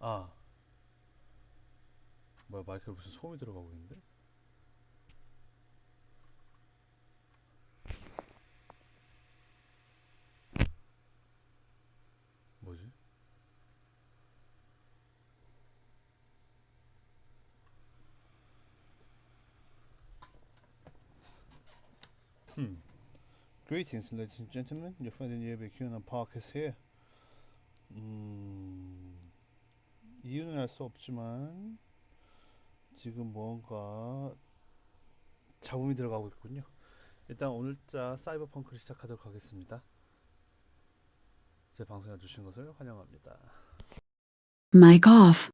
아, 뭐야, 마이크에 무슨 소음이 들어가고 있는데? 뭐지? Greetings, ladies and gentlemen. Your friend in newbie Kyunam Park is here. 이유는 알 수 없지만 지금 뭔가 잡음이 들어가고 있군요. 일단 오늘자 사이버펑크를 시작하도록 하겠습니다. 제 방송에 와주신 것을 환영합니다. Mic off.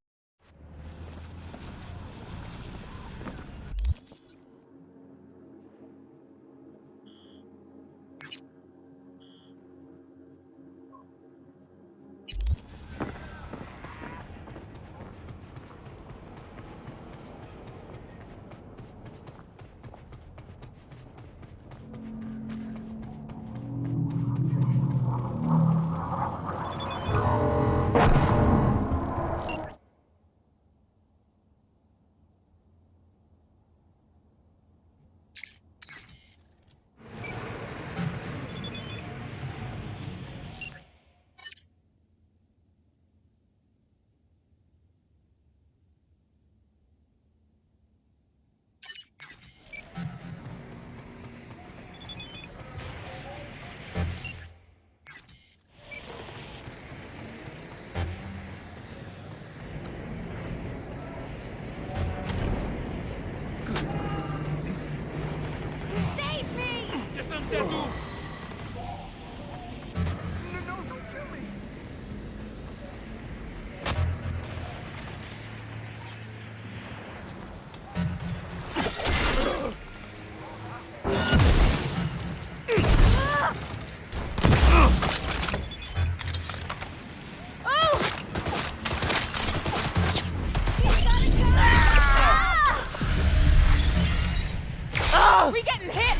We getting hit!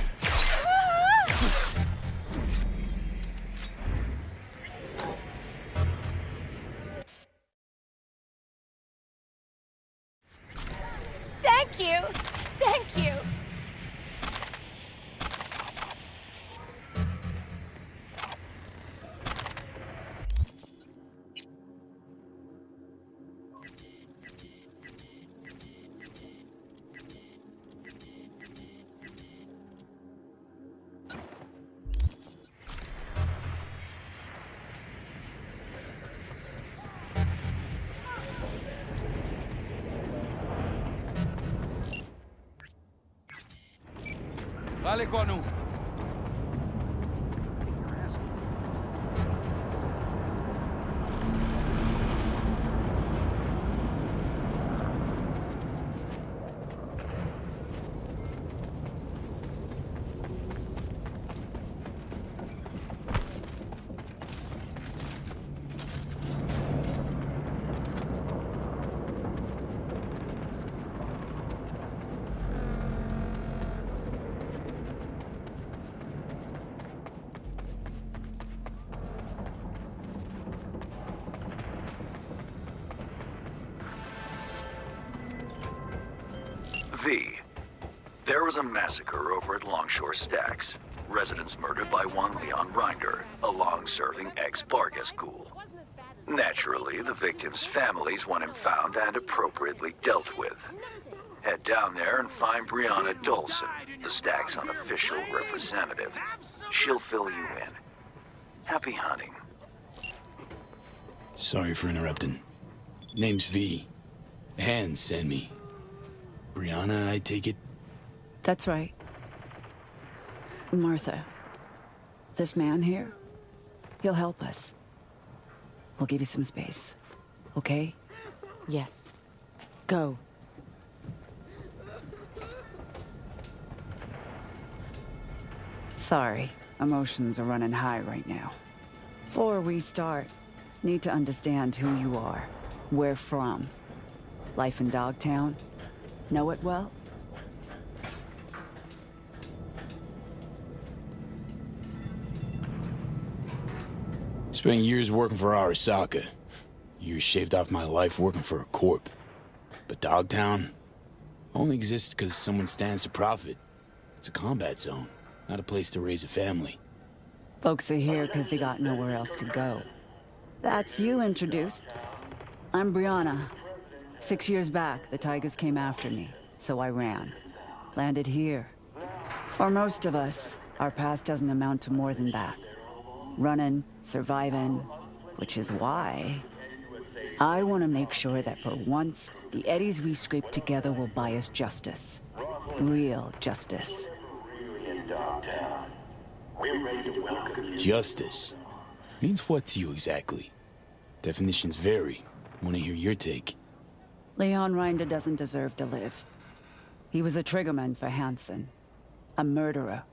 Thank you! Thank you! Vale, Konu. V. There was a massacre over at Longshore Stacks. Residents murdered by one Leon Rinder, a long-serving ex-Bargas ghoul. Naturally, the victims' families want him found and appropriately dealt with. Head down there and find Brianna Dolson, the Stacks' unofficial representative. She'll fill you in. Happy hunting. Sorry for interrupting. Name's V. Hands send me. Brianna, I take it? That's right. Martha. This man here, he'll help us. We'll give you some space. Okay? Yes. Go. Sorry, emotions are running high right now. Before we start, need to understand who you are, where from. Life in Dogtown? Know it well? Spent years working for Arasaka. Years shaved off my life working for a corp. But Dogtown only exists because someone stands to profit. It's a combat zone, not a place to raise a family. Folks are here because they got nowhere else to go. That's you introduced. I'm Brianna. 6 years back, the Tigers came after me, so I ran. Landed here. For most of us, our past doesn't amount to more than that. Running, surviving, which is why I want to make sure that for once, the eddies we scraped together will buy us justice. Real justice. Justice? Means what to you exactly? Definitions vary. Want to hear your take. Leon Rinder doesn't deserve to live. He was a triggerman for Hansen. A murderer.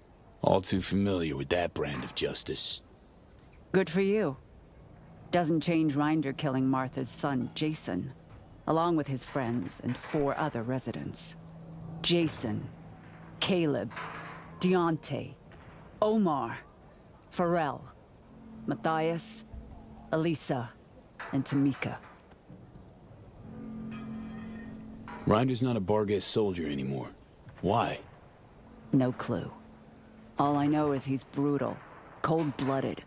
All too familiar with that brand of justice. Good for you. Doesn't change Rinder killing Martha's son, Jason, along with his friends and 4 other residents. Jason, Caleb, Deontay, Omar, Pharrell, Matthias, Elisa, and Tamika. Rinder's not a Barghest soldier anymore. Why? No clue. All I know is he's brutal, cold-blooded,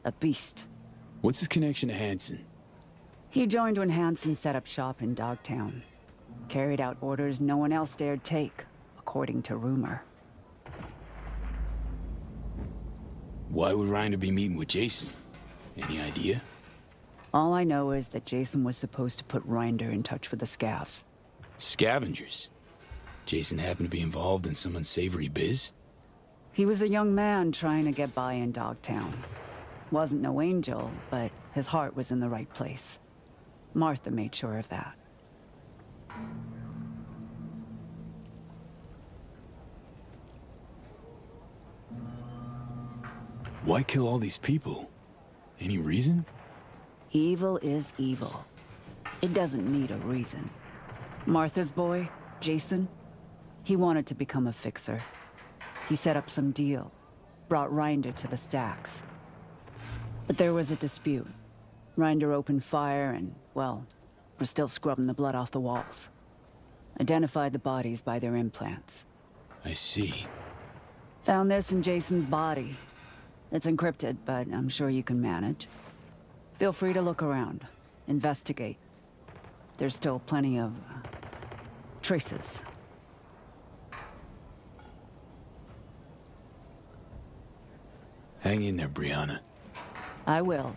a beast. What's his connection to Hansen? He joined when Hansen set up shop in Dogtown. Carried out orders no one else dared take, according to rumor. Why would Rinder be meeting with Jason? Any idea? All I know is that Jason was supposed to put Rinder in touch with the Scavs. Scavengers? Jason happened to be involved in some unsavory biz? He was a young man trying to get by in Dogtown. Wasn't no angel, but his heart was in the right place. Martha made sure of that. Why kill all these people? Any reason? Evil is evil. It doesn't need a reason. Martha's boy, Jason, he wanted to become a fixer. He set up some deal, brought Rinder to the stacks. But there was a dispute. Rinder opened fire and, well, we're still scrubbing the blood off the walls. Identified the bodies by their implants. I see. Found this in Jason's body. It's encrypted, but I'm sure you can manage. Feel free to look around. Investigate. There's still plenty of traces. Hang in there, Brianna. I will.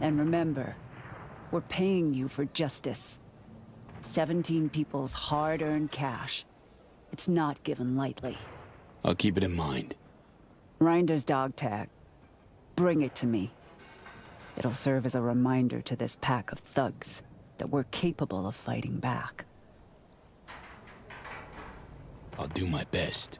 And remember, we're paying you for justice. 17 people's hard-earned cash. It's not given lightly. I'll keep it in mind. Rinder's dog tag. Bring it to me. It'll serve as a reminder to this pack of thugs that we're capable of fighting back. I'll do my best.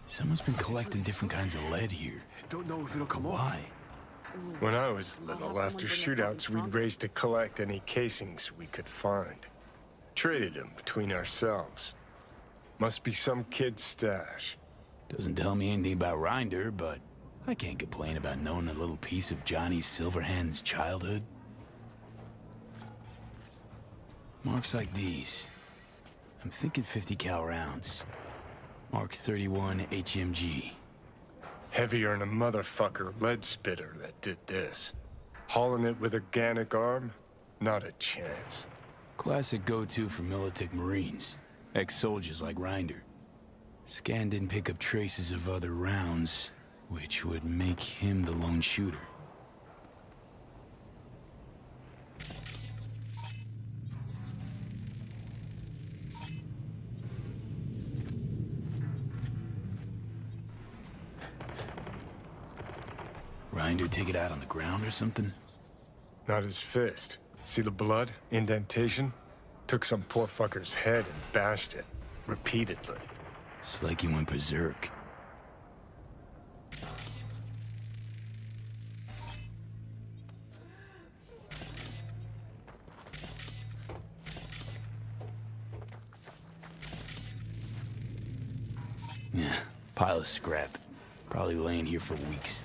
Someone's been collecting different kinds of lead here. Don't know if it'll come off. Why? When I was little, after shootouts, we'd race to collect any casings we could find. Traded them between ourselves. Must be some kid's stash. Doesn't tell me anything about Rinder, but I can't complain about knowing a little piece of Johnny Silverhand's childhood. Marks like these. I'm thinking 50 cal rounds. Mark 31 HMG. Heavier than a motherfucker lead spitter that did this. Hauling it with organic arm? Not a chance. Classic go-to for Militic Marines. Ex-soldiers like Rinder. Scan didn't pick up traces of other rounds, which would make him the lone shooter. Rinder take it out on the ground or something? Not his fist. See the blood? Indentation? Took some poor fucker's head and bashed it. Repeatedly. It's like he went berserk. Yeah, pile of scrap. Probably laying here for weeks.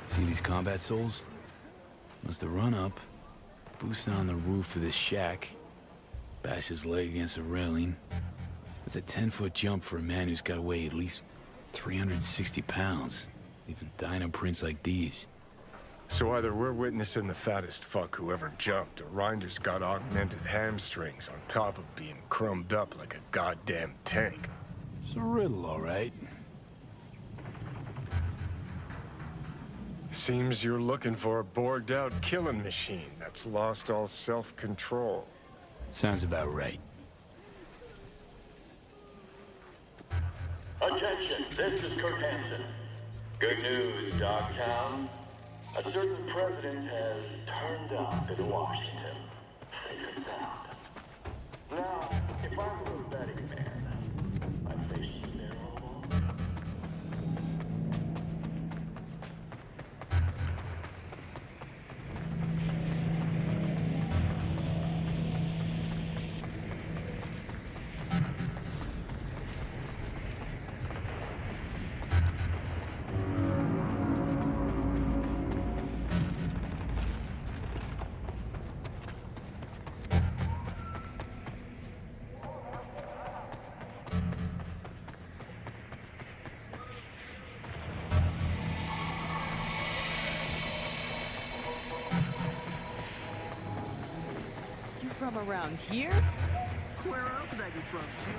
See these combat souls? Must have run up, boosted on the roof of this shack, bash his leg against a railing. That's a 10-foot jump for a man who's got to weigh at least 360 pounds. Even dino prints like these. So either we're witnessing the fattest fuck who ever jumped, or Rinder's got augmented hamstrings on top of being crumbed up like a goddamn tank. It's a riddle, all right. Seems you're looking for a bored-out killing machine that's lost all self-control. Sounds about right. Attention, this is Kurt Hansen. Good news, Dogtown. A certain president has turned up in Washington. Safe and sound. Now, if I were a betting man, I'd say she's there all along. From around here? Where else would I be from, Chief?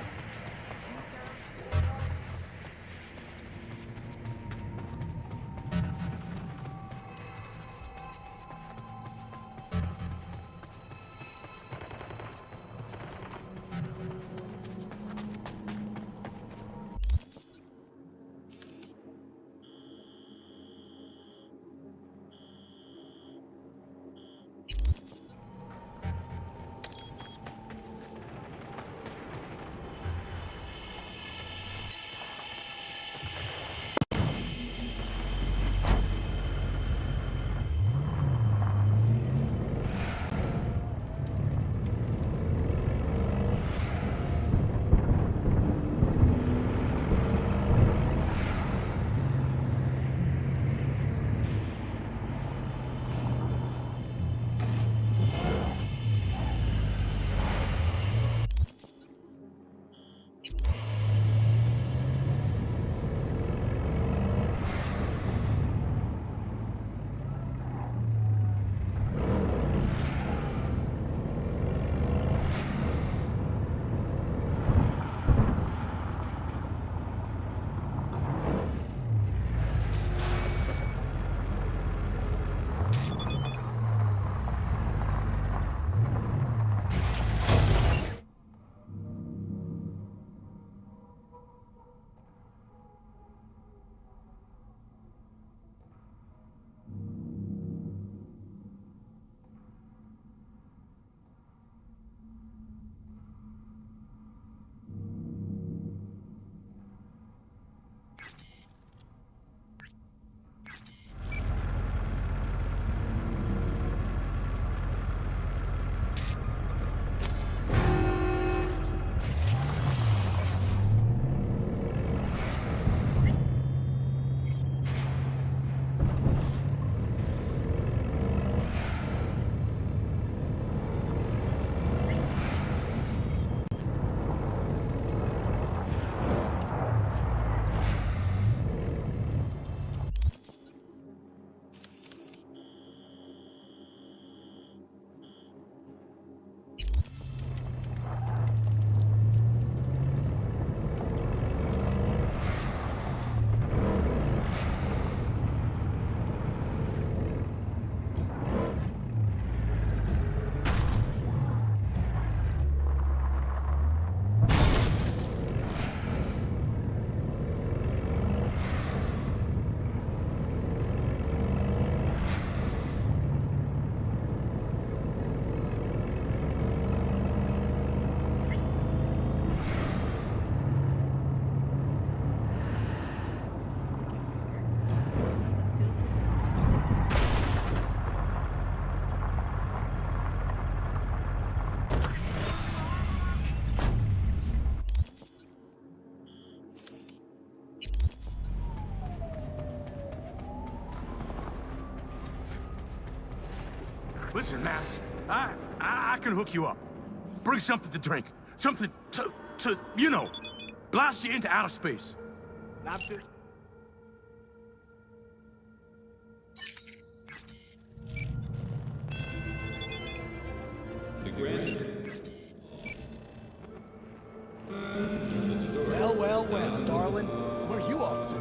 Listen, man, I can hook you up. Bring something to drink. Something to, you know, blast you into outer space. Not this. Well, darling. Where you off to?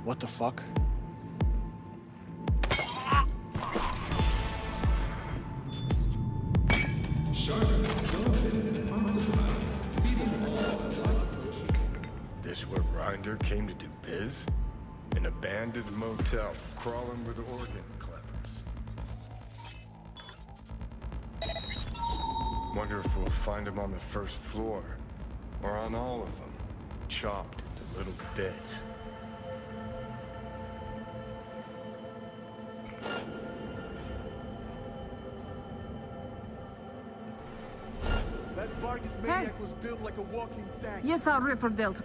What the fuck? This where Grinder came to do biz? An abandoned motel, crawling with organ cleppers. Wonder if we'll find him on the first floor, or on all of them, chopped into little bits. That Vargas maniac was built like a walking tank. Yes, our Ripper dealt.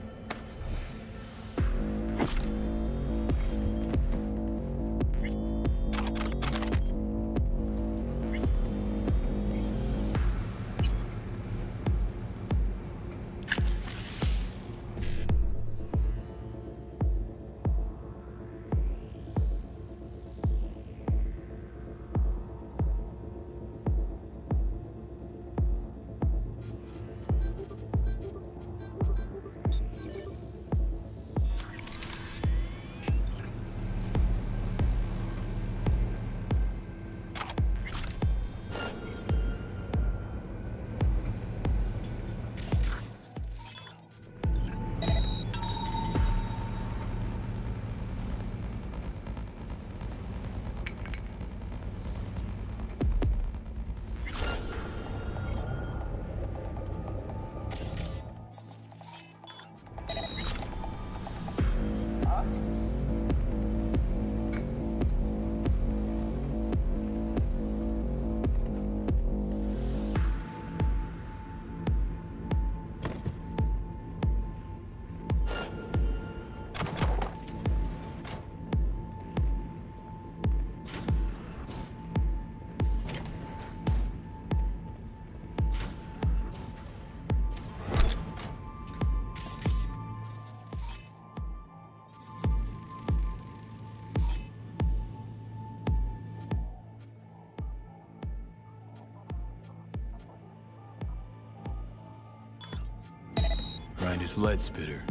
Grinder's lead spitter.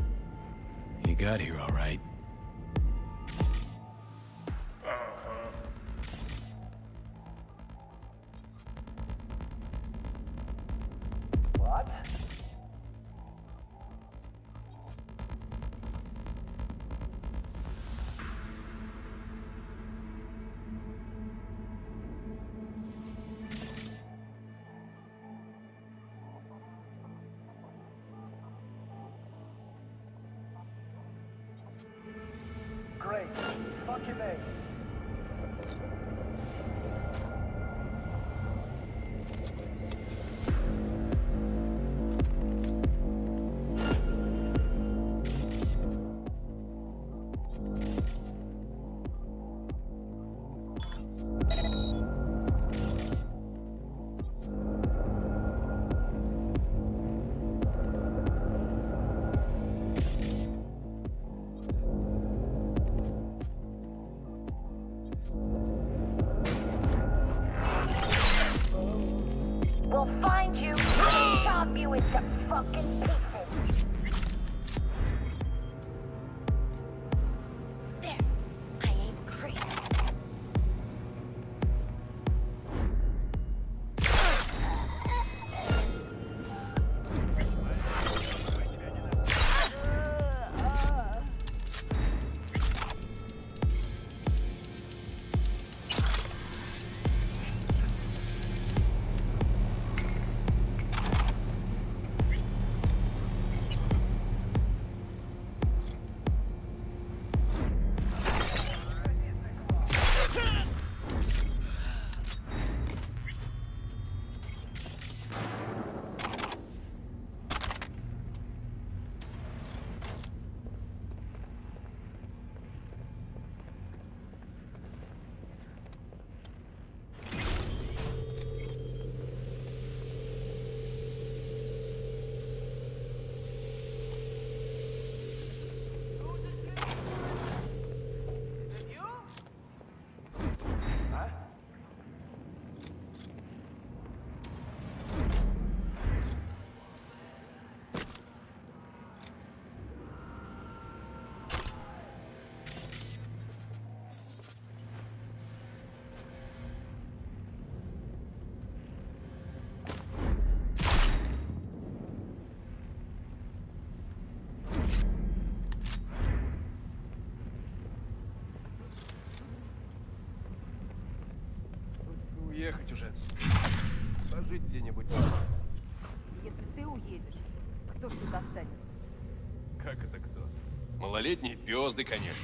You got here all right. What? Great. Fucking A. We'll find you and chop you into fucking pieces. There. I ain't crazy. ехать уже. Пожить где-нибудь. Если ты уедешь, кто ж тут останется? Как это кто? Малолетние пёзды, конечно.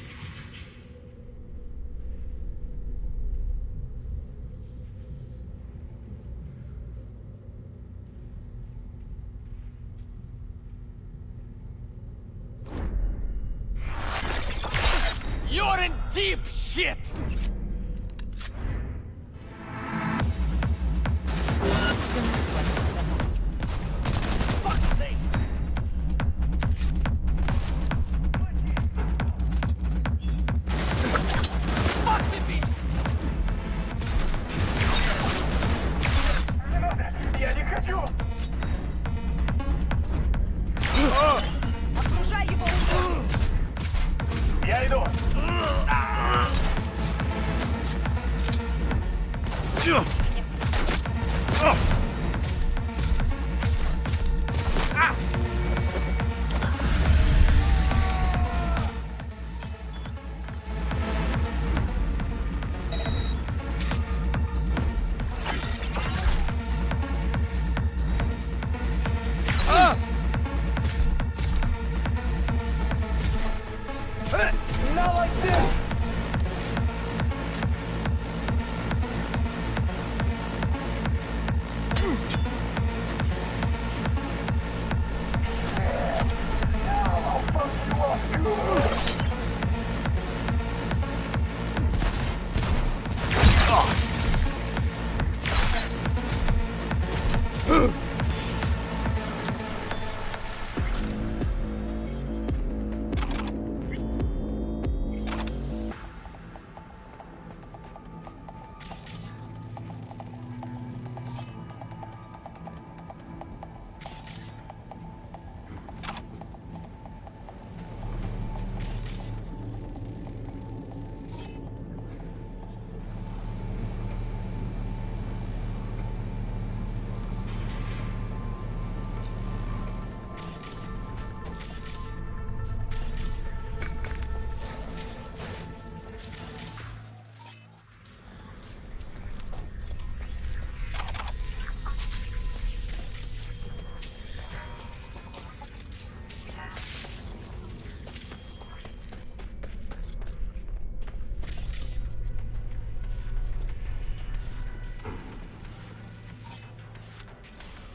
You're in deep shit! Я не хочу! Окружай его! Я иду! Not like this!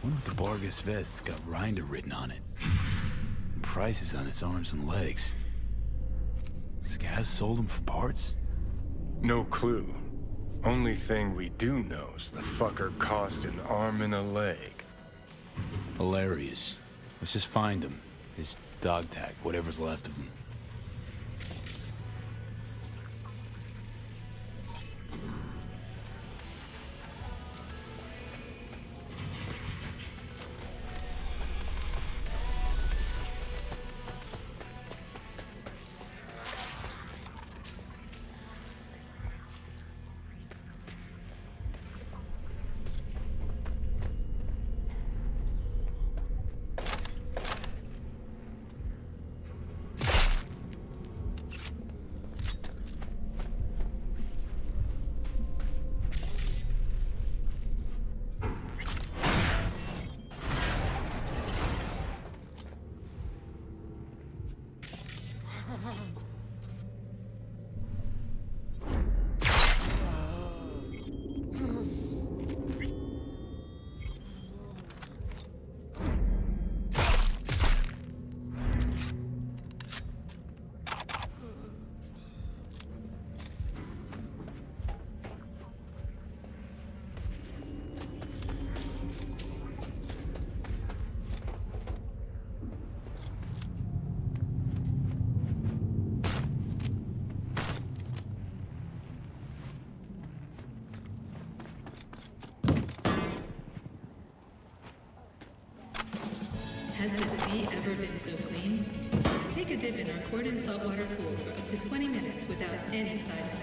One with the Vargas vest's got Rinder written on it. And prices on its arms and legs. Scavs sold them for parts? No clue. Only thing we do know is the fucker cost an arm and a leg. Hilarious. Let's just find him. His dog tag, whatever's left of him. Has the sea ever been so clean? Take a dip in our cordon saltwater pool for up to 20 minutes without any side effects.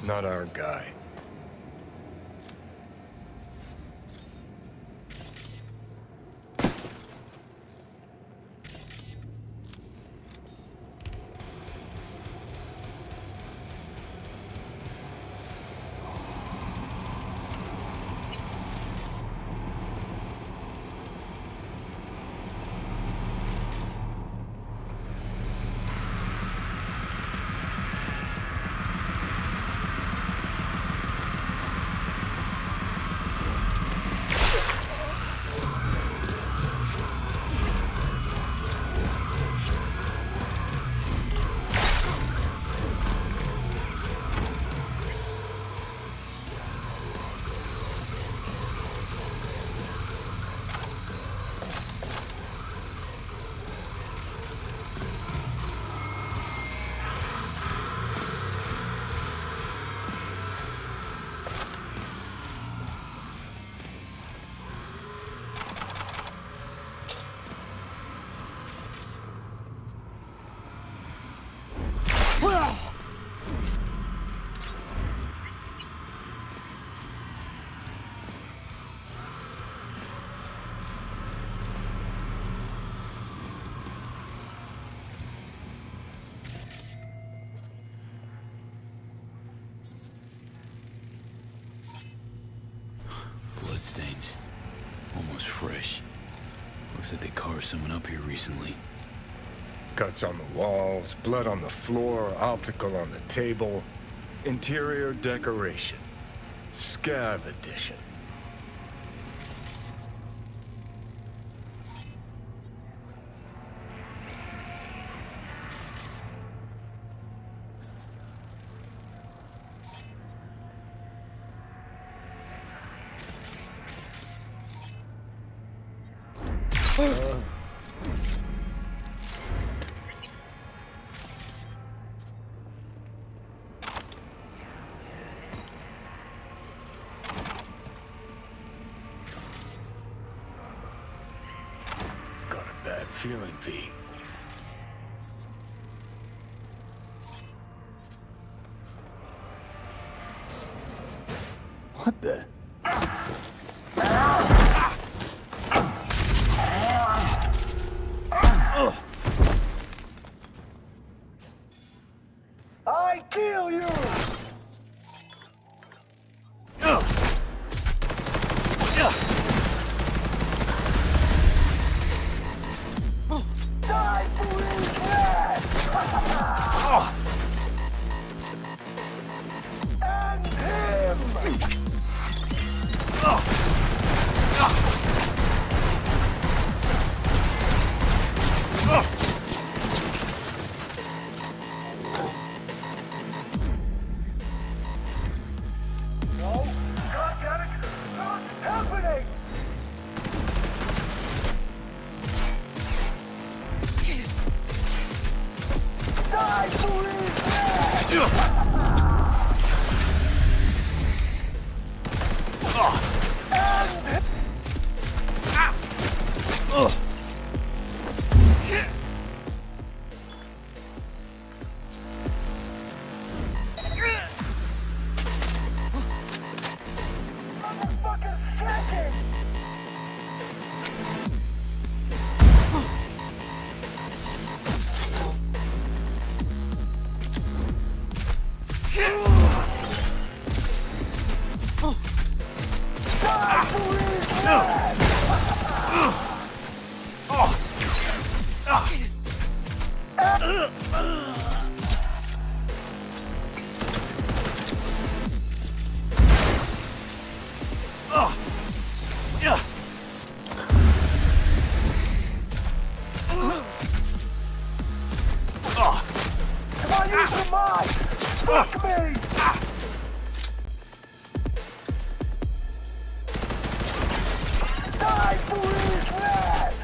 Not our guy. Bloodstains. Almost fresh. Looks like they carved someone up here recently. Guts on the walls, blood on the floor, optical on the table. Interior decoration. Scav edition. Got a bad feeling, V. What the? I kill you! Die for his head! And him! No, God, what's happening? Die for his head! Motherfucker's second! Die for his head! Come on, use your mind! Fuck me! Die for his head!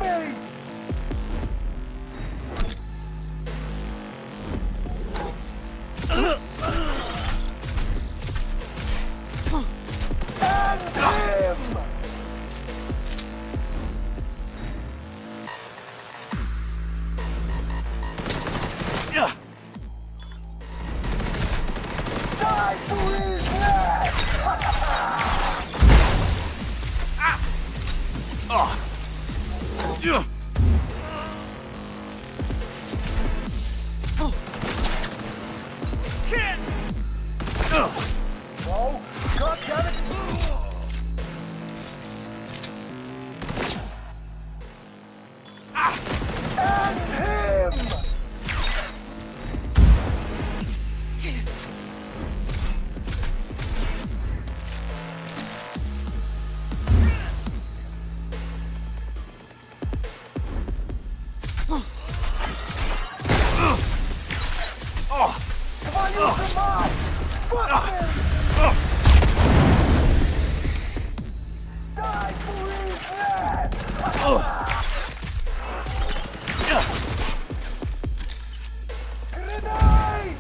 me! And him! Die for his neck! Oh, God damn it! And him! Come on, use the mod! Fuck him! Die for his head! Grenade!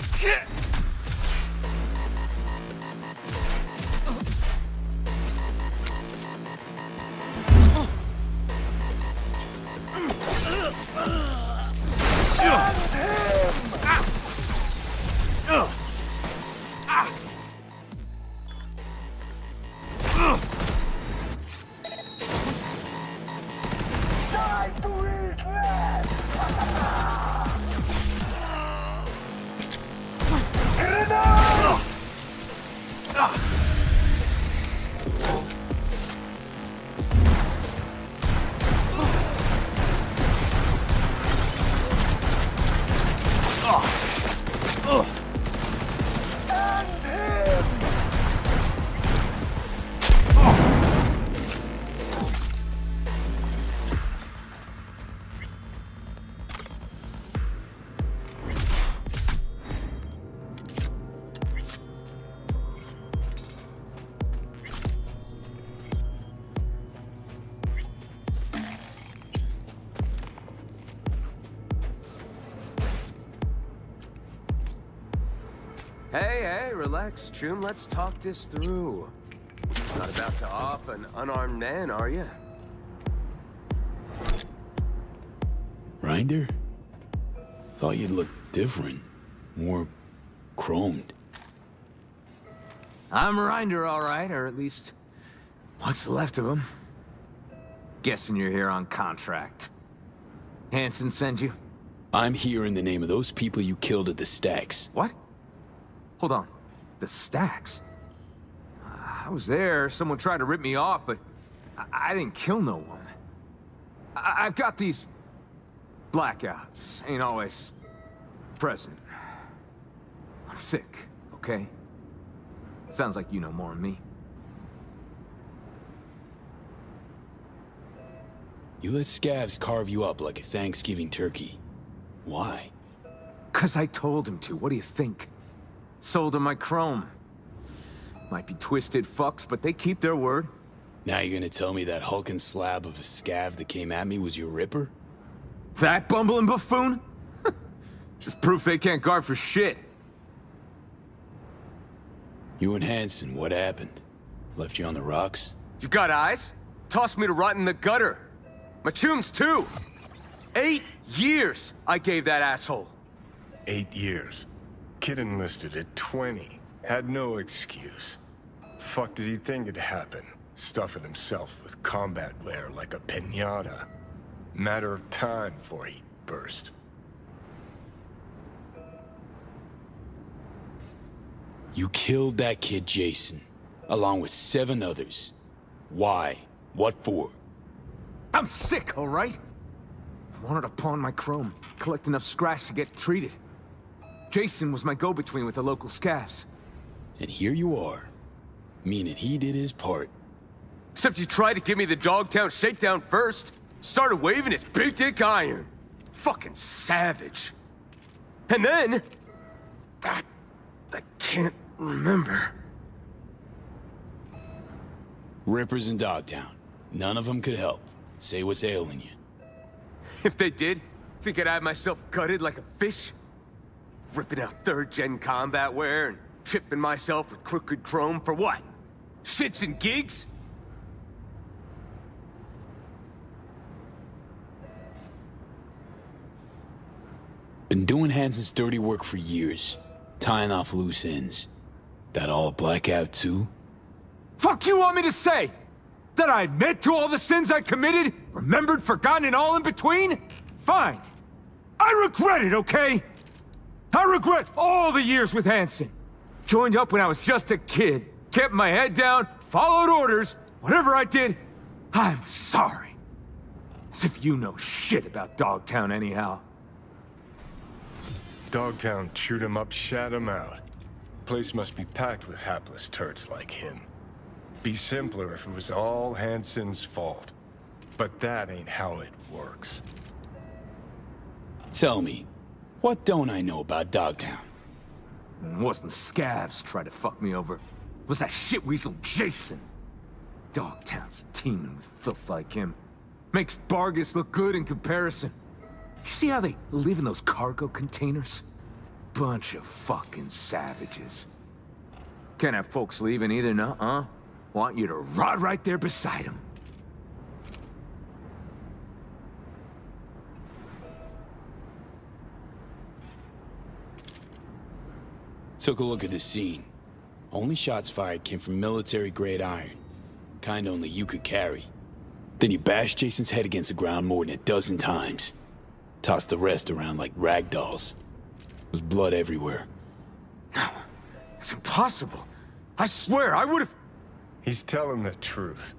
And him! Die for his head! Grenade! And him! Hey, relax, Chum. Let's talk this through. Not about to off an unarmed man, are you? Rinder? Thought you'd look different. More chromed. I'm Rinder, all right, or at least what's left of him. Guessing you're here on contract. Hanson sent you? I'm here in the name of those people you killed at the stacks. What? Hold on. The stacks? I was there. Someone tried to rip me off, but I didn't kill no one. I've got these blackouts. Ain't always present. I'm sick, okay? Sounds like you know more than me. You let scavs carve you up like a Thanksgiving turkey. Why? 'Cause I told him to. What do you think? Sold him my chrome. Might be twisted fucks, but they keep their word. Now you're gonna tell me that hulking slab of a scav that came at me was your ripper? That bumbling buffoon? Just proof they can't guard for shit. You and Hanson, what happened? Left you on the rocks? You got eyes? Tossed me to rot in the gutter. My chums too. 8 years I gave that asshole. 8 years. Kid enlisted at 20. Had no excuse. Fuck did he think it'd happen? Stuffing himself with combat wear like a piñata. Matter of time before he burst. You killed that kid Jason, along with 7 others. Why? What for? I'm sick, all right? I wanted to pawn my chrome, collect enough scratch to get treated. Jason was my go-between with the local scavs. And here you are, meaning he did his part. Except you tried to give me the Dogtown shakedown first. Started waving his big dick iron. Fucking savage. And then... I can't remember. Rippers in Dogtown. None of them could help. Say what's ailing you. If they did, think I'd have myself gutted like a fish? Ripping out third-gen combat wear and tripping myself with crooked chrome for what? Shits and gigs? Been doing Hansen's dirty work for years. Tying off loose ends. That all a blackout too? Fuck you want me to say? That I admit to all the sins I committed? Remembered, forgotten, and all in between? Fine. I regret it, okay? I regret all the years with Hansen. Joined up when I was just a kid. Kept my head down, followed orders. Whatever I did, I'm sorry. As if you know shit about Dogtown anyhow. Dogtown chewed him up, shat him out. Place must be packed with hapless turds like him. Be simpler if it was all Hansen's fault. But that ain't how it works. Tell me, what don't I know about Dogtown? It wasn't scabs tried to fuck me over. It was that shitweasel Jason. Dogtown's teeming with filth like him. Makes Vargas look good in comparison. You see how they live in those cargo containers? Bunch of fucking savages. Can't have folks leaving either, huh? Want you to rot right there beside them. Took a look at the scene. Only shots fired came from military-grade iron. Kind only you could carry. Then you bashed Jason's head against the ground more than a dozen times. Tossed the rest around like rag dolls. Was blood everywhere. No, it's impossible. I swear, I would've... He's telling the truth.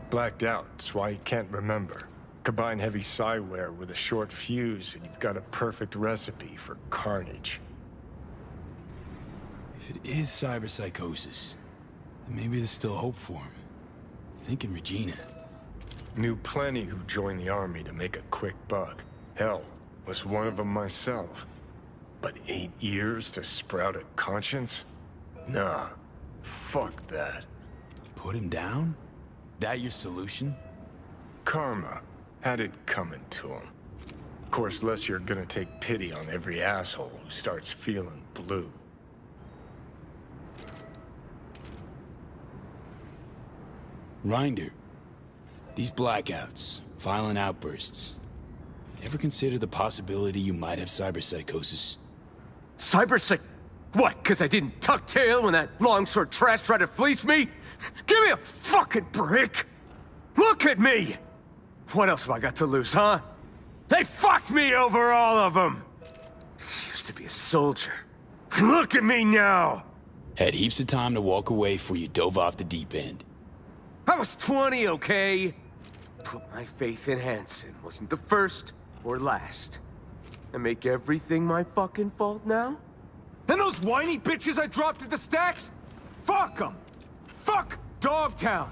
Blacked out, that's why he can't remember. Combine heavy psi-wear with a short fuse and you've got a perfect recipe for carnage. If it is cyberpsychosis, then maybe there's still hope for him. Thinking Regina. Knew plenty who joined the army to make a quick buck. Hell, was one of them myself. But 8 years to sprout a conscience? Nah, fuck that. Put him down? That your solution? Karma had it coming to him. Of course, less you're gonna take pity on every asshole who starts feeling blue. Rinder, these blackouts, violent outbursts. Ever consider the possibility you might have cyberpsychosis? What, 'cause I didn't tuck tail when that longsword trash tried to fleece me? Give me a fucking break! Look at me! What else have I got to lose, huh? They fucked me over, all of them! Used to be a soldier. Look at me now! Had heaps of time to walk away before you dove off the deep end. I was 20, okay? Put my faith in Hansen. Wasn't the first or last. And make everything my fucking fault now? And those whiny bitches I dropped at the stacks? Fuck them! Fuck Dogtown!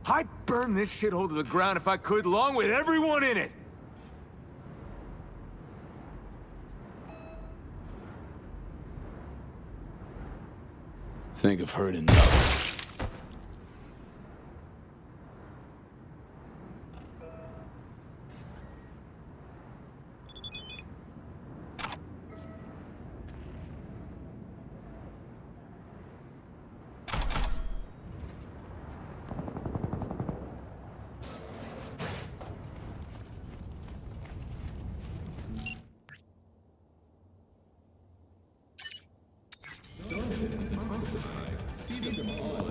I'd burn this shithole to the ground if I could, along with everyone in it! Think I've heard enough. See them all.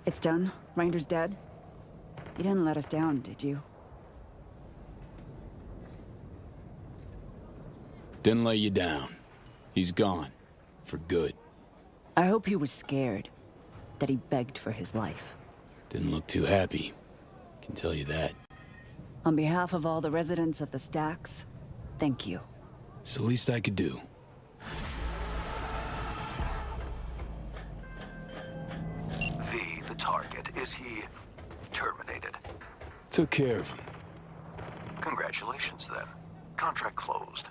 It's done? Rinder's dead? You didn't let us down, did you? Didn't let you down. He's gone. For good. I hope he was scared. That he begged for his life. Didn't look too happy. Can tell you that. On behalf of all the residents of the Stacks, thank you. It's the least I could do. V, the target. Is he terminated? Took care of him. Congratulations, then. Contract closed.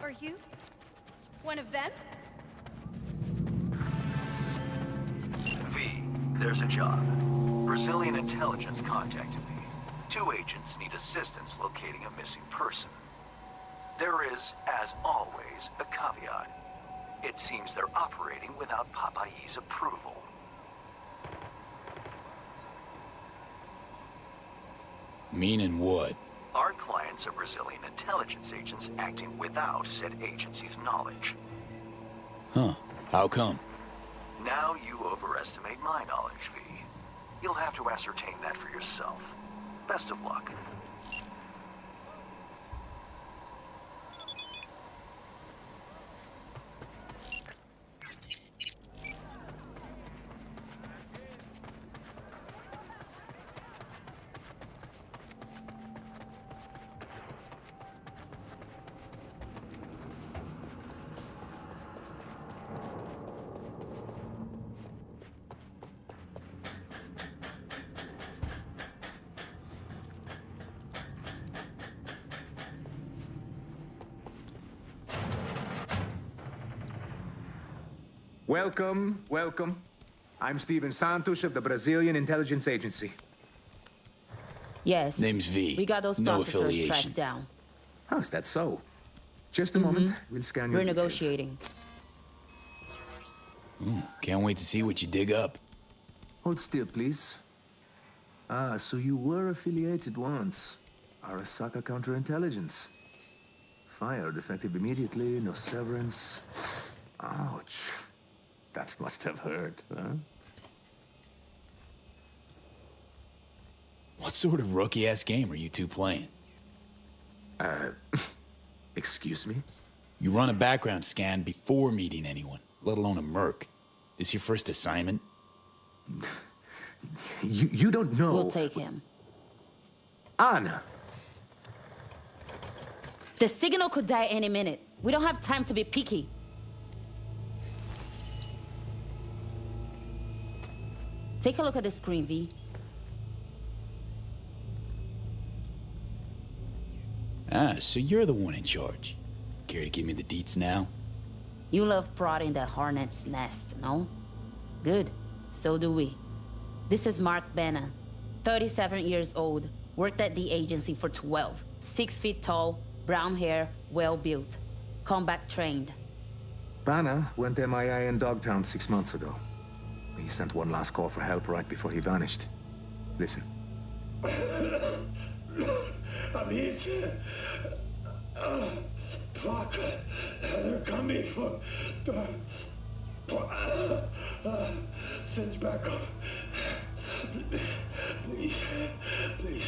Are you one of them? V, there's a job. Brazilian intelligence contacted me. 2 agents need assistance locating a missing person. There is, as always, a caveat. It seems they're operating without Papayi's approval. Meaning what? Our clients are Brazilian intelligence agents acting without said agency's knowledge. Huh. How come? Now you overestimate my knowledge, V. You'll have to ascertain that for yourself. Best of luck. Welcome, welcome. I'm Steven Santos of the Brazilian Intelligence Agency. Yes. Name's V. We got those No processors affiliation. tracked down. How is that so? Just a moment, we'll scan your We're details. negotiating. Can't wait to see what you dig up. Hold still, please. Ah, so you were affiliated once. Arasaka Counterintelligence. Fired, effective immediately, no severance. Ouch. That must have hurt, huh? What sort of rookie-ass game are you two playing? Excuse me? You run a background scan before meeting anyone, let alone a merc. This your first assignment? You don't know. We'll take him. Anna! The signal could die any minute. We don't have time to be picky. Take a look at the screen, V. Ah, so you're the one in charge. Care to give me the deets now? You love prodding the hornet's nest, no? Good. So do we. This is Mark Benna, 37 years old, worked at the agency for 12, 6 feet tall, brown hair, well-built, combat trained. Banner went MIA in Dogtown 6 months ago. He sent one last call for help right before he vanished. Listen. Fuck. They're coming for... Send back up. Please. Please.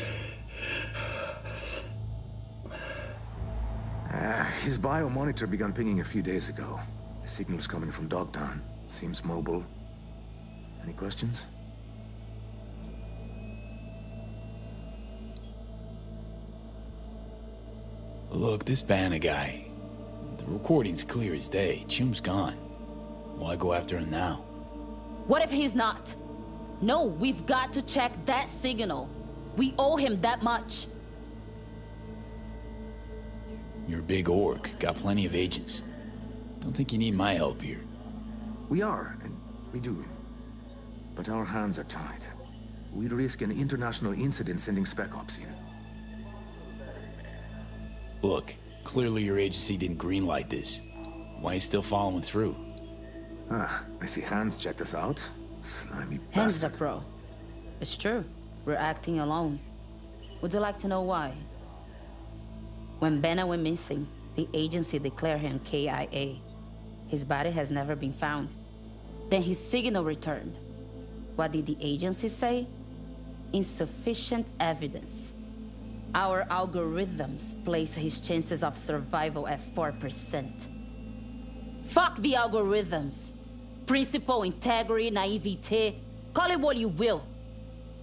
His biomonitor began pinging a few days ago. The signal's coming from Dogtown. Seems mobile. Any questions? Look, this Banner guy. The recording's clear as day. Chum's gone. Why go after him now? What if he's not? No, we've got to check that signal. We owe him that much. You're a big orc, got plenty of agents. Don't think you need my help here. We are, and we do. But our hands are tied. We'd risk an international incident sending Spec Ops in. Look, clearly your agency didn't greenlight this. Why are you still following through? Ah, I see Hans checked us out. Slimy Hands bastard. up, bro. It's true. We're acting alone. Would you like to know why? When Benna went missing, the agency declared him KIA. His body has never been found. Then his signal returned. What did the agency say? Insufficient evidence. Our algorithms place his chances of survival at 4%. Fuck the algorithms. Principle, integrity, naivete, call it what you will.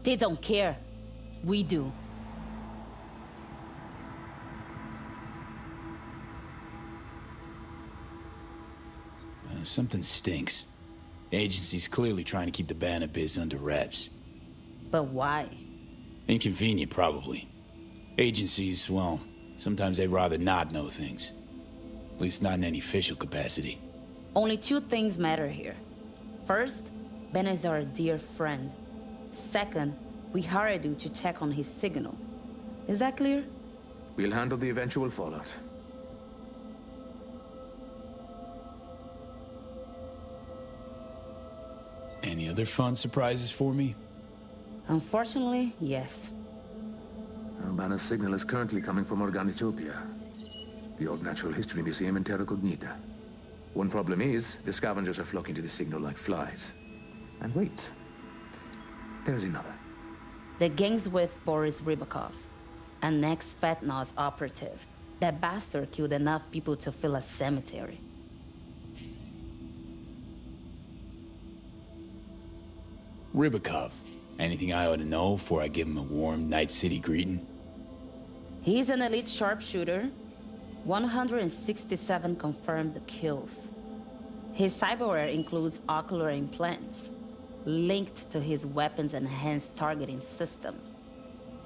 They don't care. We do. Something stinks. The agency's clearly trying to keep the Banner biz under wraps. But why? Inconvenient, probably. Agencies, well, sometimes they'd rather not know things. At least not in any official capacity. Only two things matter here. First, Ben is our dear friend. Second, we hired you to check on his signal. Is that clear? We'll handle the eventual fallout. Any other fun surprises for me? Unfortunately, yes. Banner's signal is currently coming from Organitopia, the old natural history museum in Terra Cognita. One problem is, the scavengers are flocking to the signal like flies. And wait, there's another. The gang's with Boris Rybakov, an ex-Spetsnaz operative. That bastard killed enough people to fill a cemetery. Rybakov. Anything I ought to know before I give him a warm Night City greeting? He's an elite sharpshooter. 167 confirmed kills. His cyberware includes ocular implants, linked to his weapons enhanced targeting system.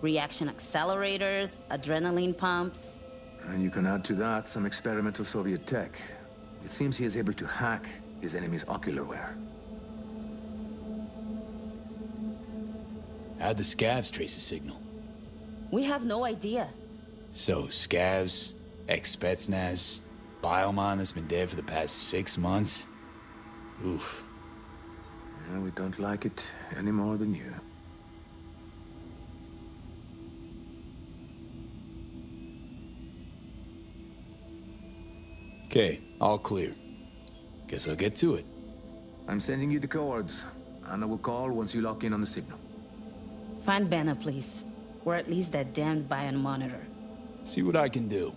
Reaction accelerators, adrenaline pumps. And you can add to that some experimental Soviet tech. It seems he is able to hack his enemy's ocularware. How'd the scavs trace the signal? We have no idea. So, scavs, ex-Spetsnaz, Biomon has been dead for the past 6 months? Oof. Yeah, we don't like it any more than you. Okay, all clear. Guess I'll get to it. I'm sending you the coords. Anna will call once you lock in on the signal. Find Banner, please. Or at least that damned Bion monitor. See what I can do.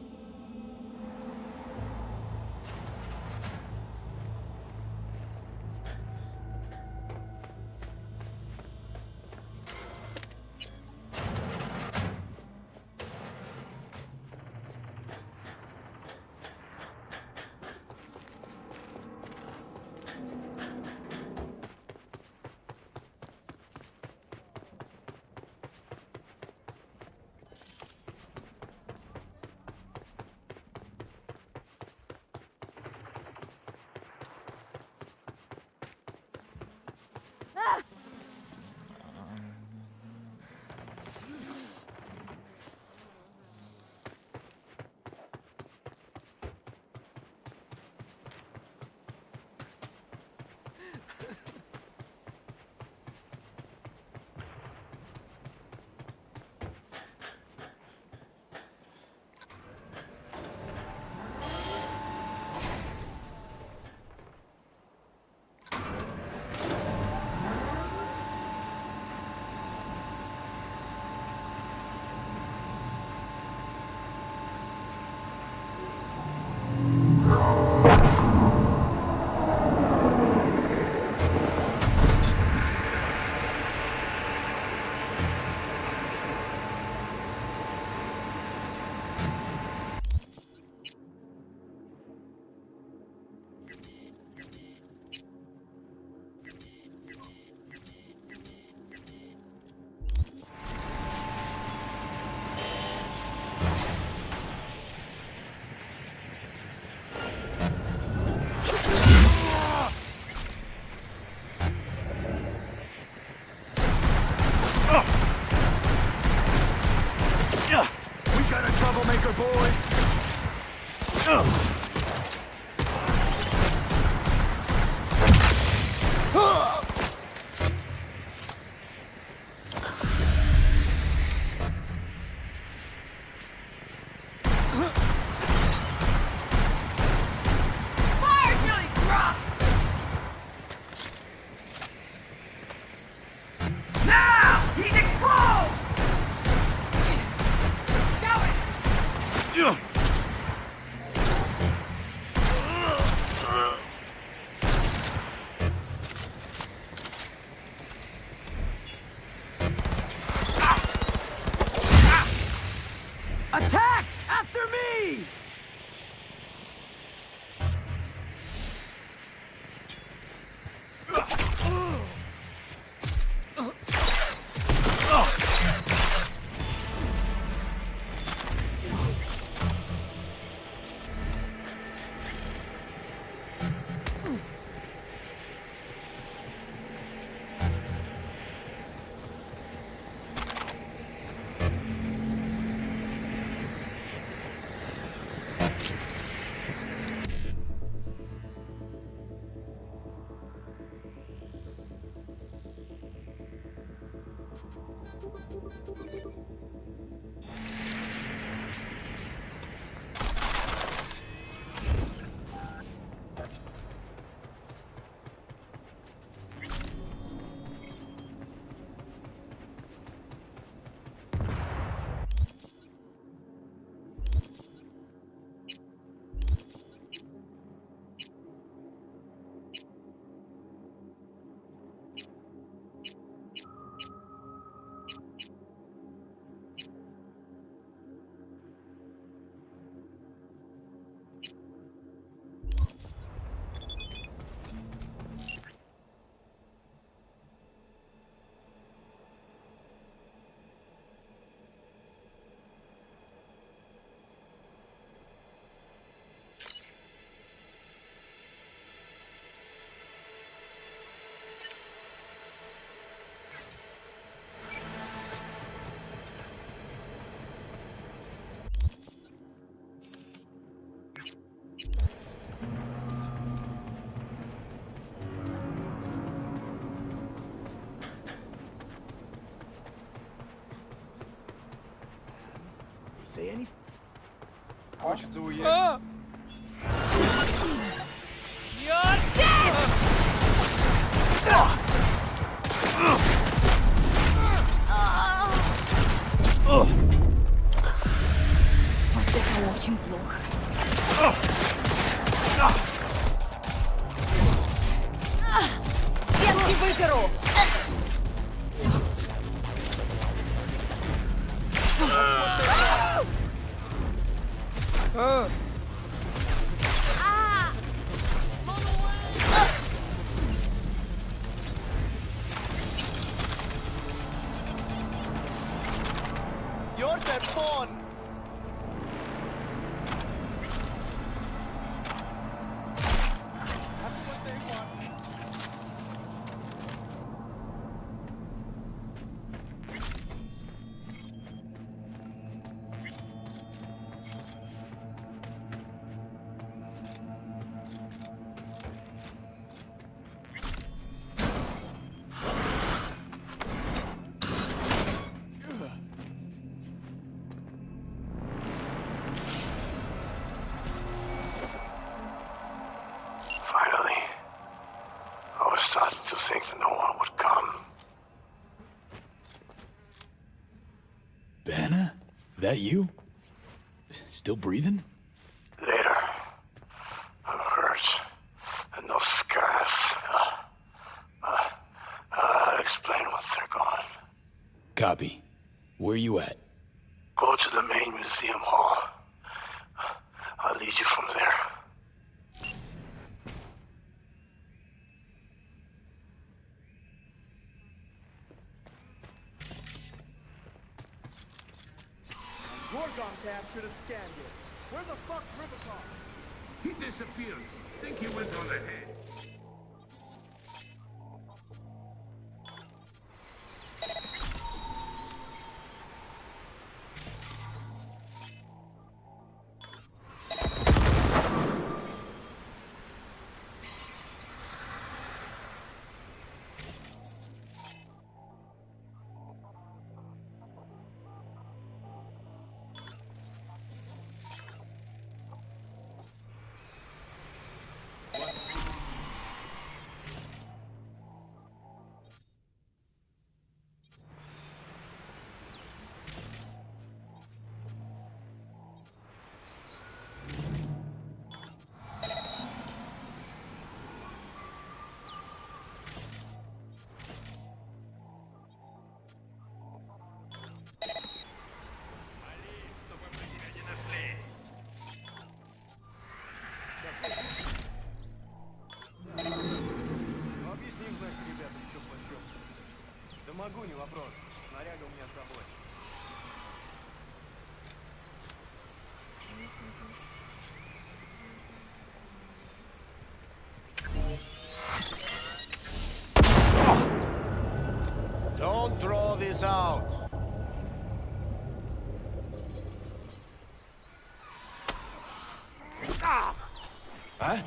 Say anything? Хочется уехать. You're dead! Вот это очень плохо. Стенки выдеру! You're that pawn! That's what they want. Finally. I was starting to think that no one would come. Banna? That you? Still breathing? Later. I'm hurt. And those scars. I'll explain once they're gone. Copy. Where you at? Go to the main museum hall. I'll lead you from there. Gorgon captured a Scandian. Where the fuck's Rubicon? He disappeared. Think he went on ahead. Объясни, значит, ребятам, что почем. Да могу, не вопрос. Снаряга у меня с собой. Don't throw this out. Huh?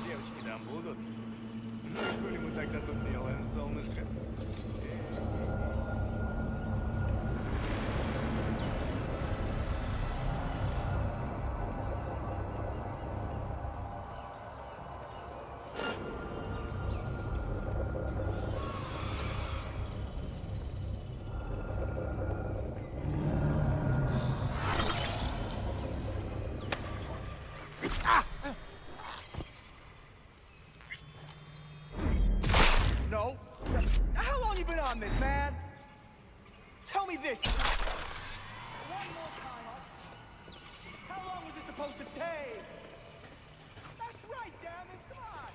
Девочки там будут? Ну и хули мы тогда тут делаем, солнышко? No. How long you been on this, man? Tell me this. One more time. How long was this supposed to take? That's right, damn it. Come on.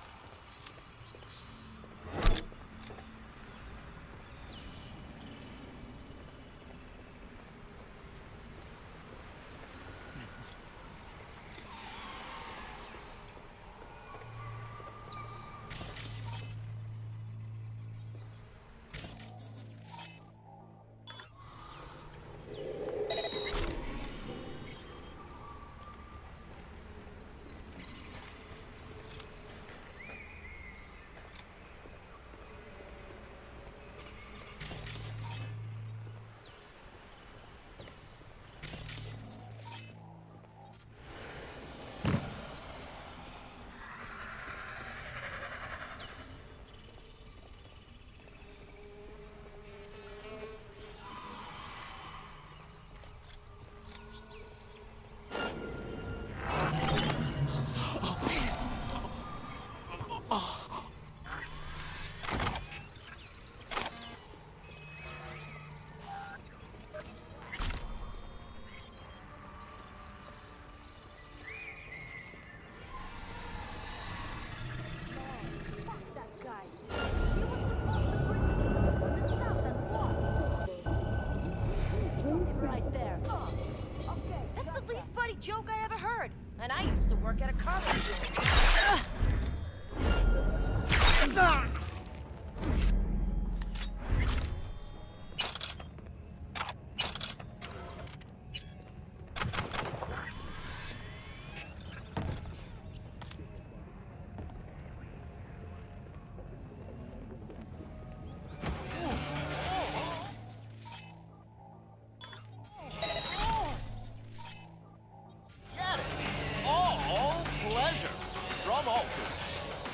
Joke I ever heard. And I used to work at a car store.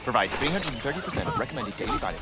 Provides 330% recommended daily vitamin.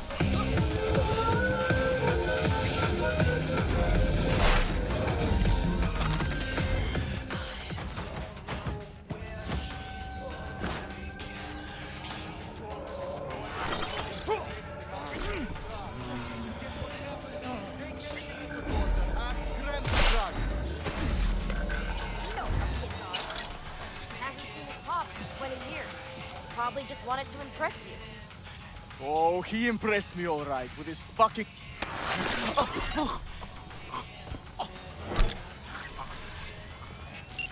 Probably just wanted to impress you. Oh, he impressed me all right with his fucking...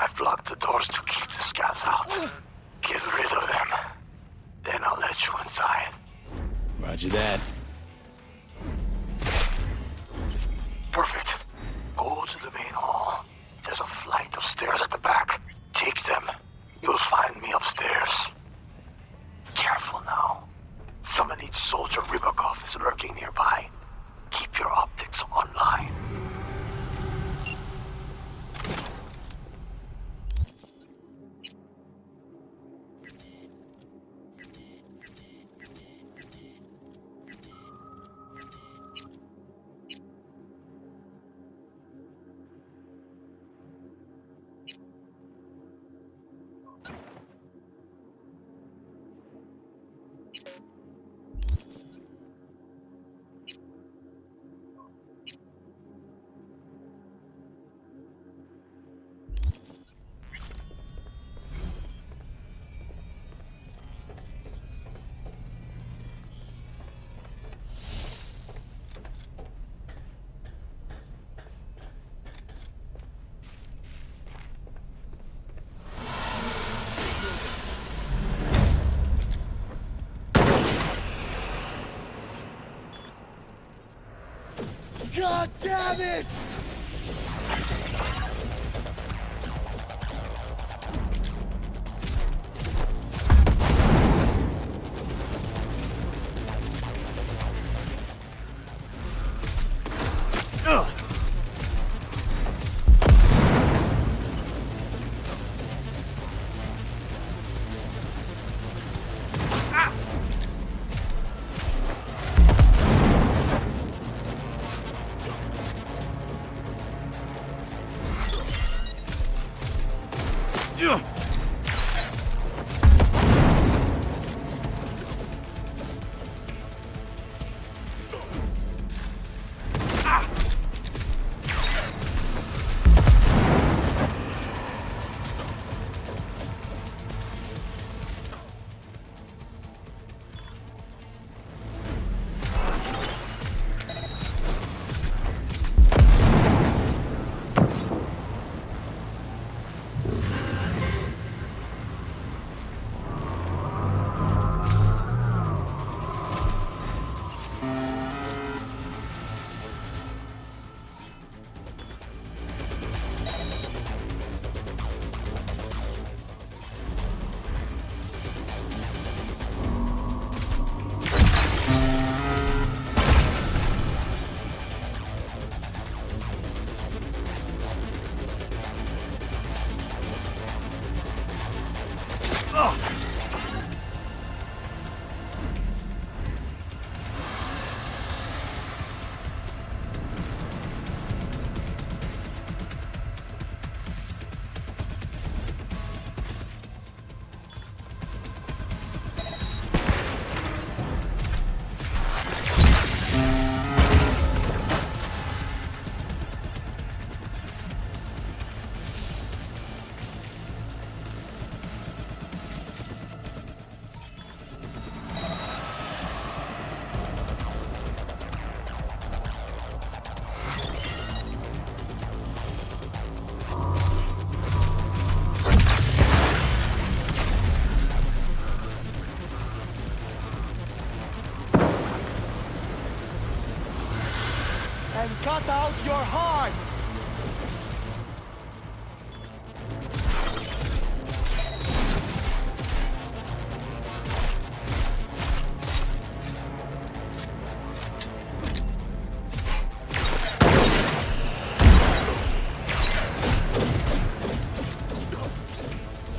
I've locked the doors to keep the scabs out. Get rid of them. Then I'll let you inside. Roger that. Perfect. Go to the main hall. There's a flight of stairs at the back. Take them. You'll find me upstairs. Careful now. Someone needs Soldier Rybakov is lurking nearby. Keep your optics online. God damn it! And cut out your heart!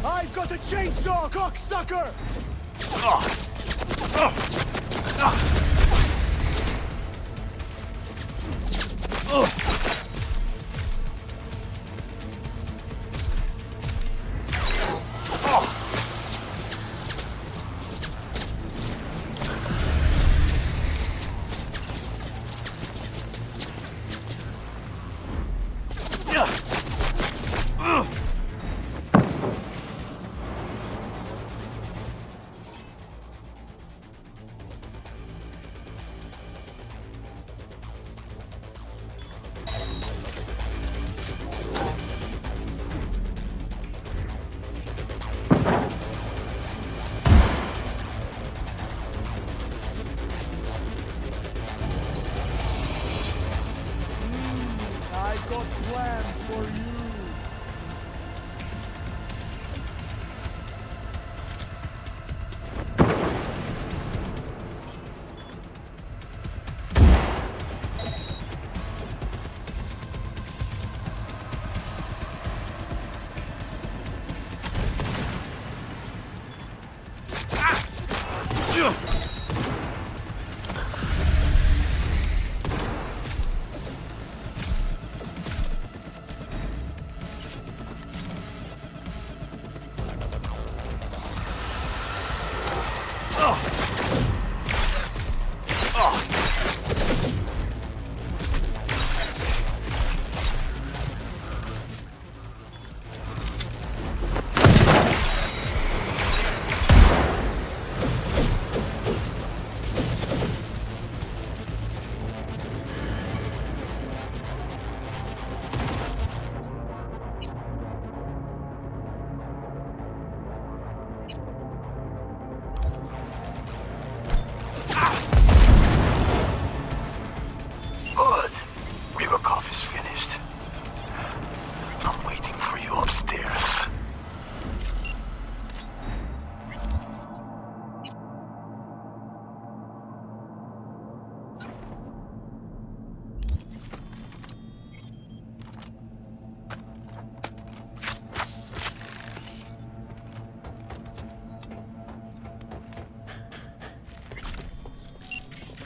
I've got a chainsaw, cocksucker! I've got plans for you.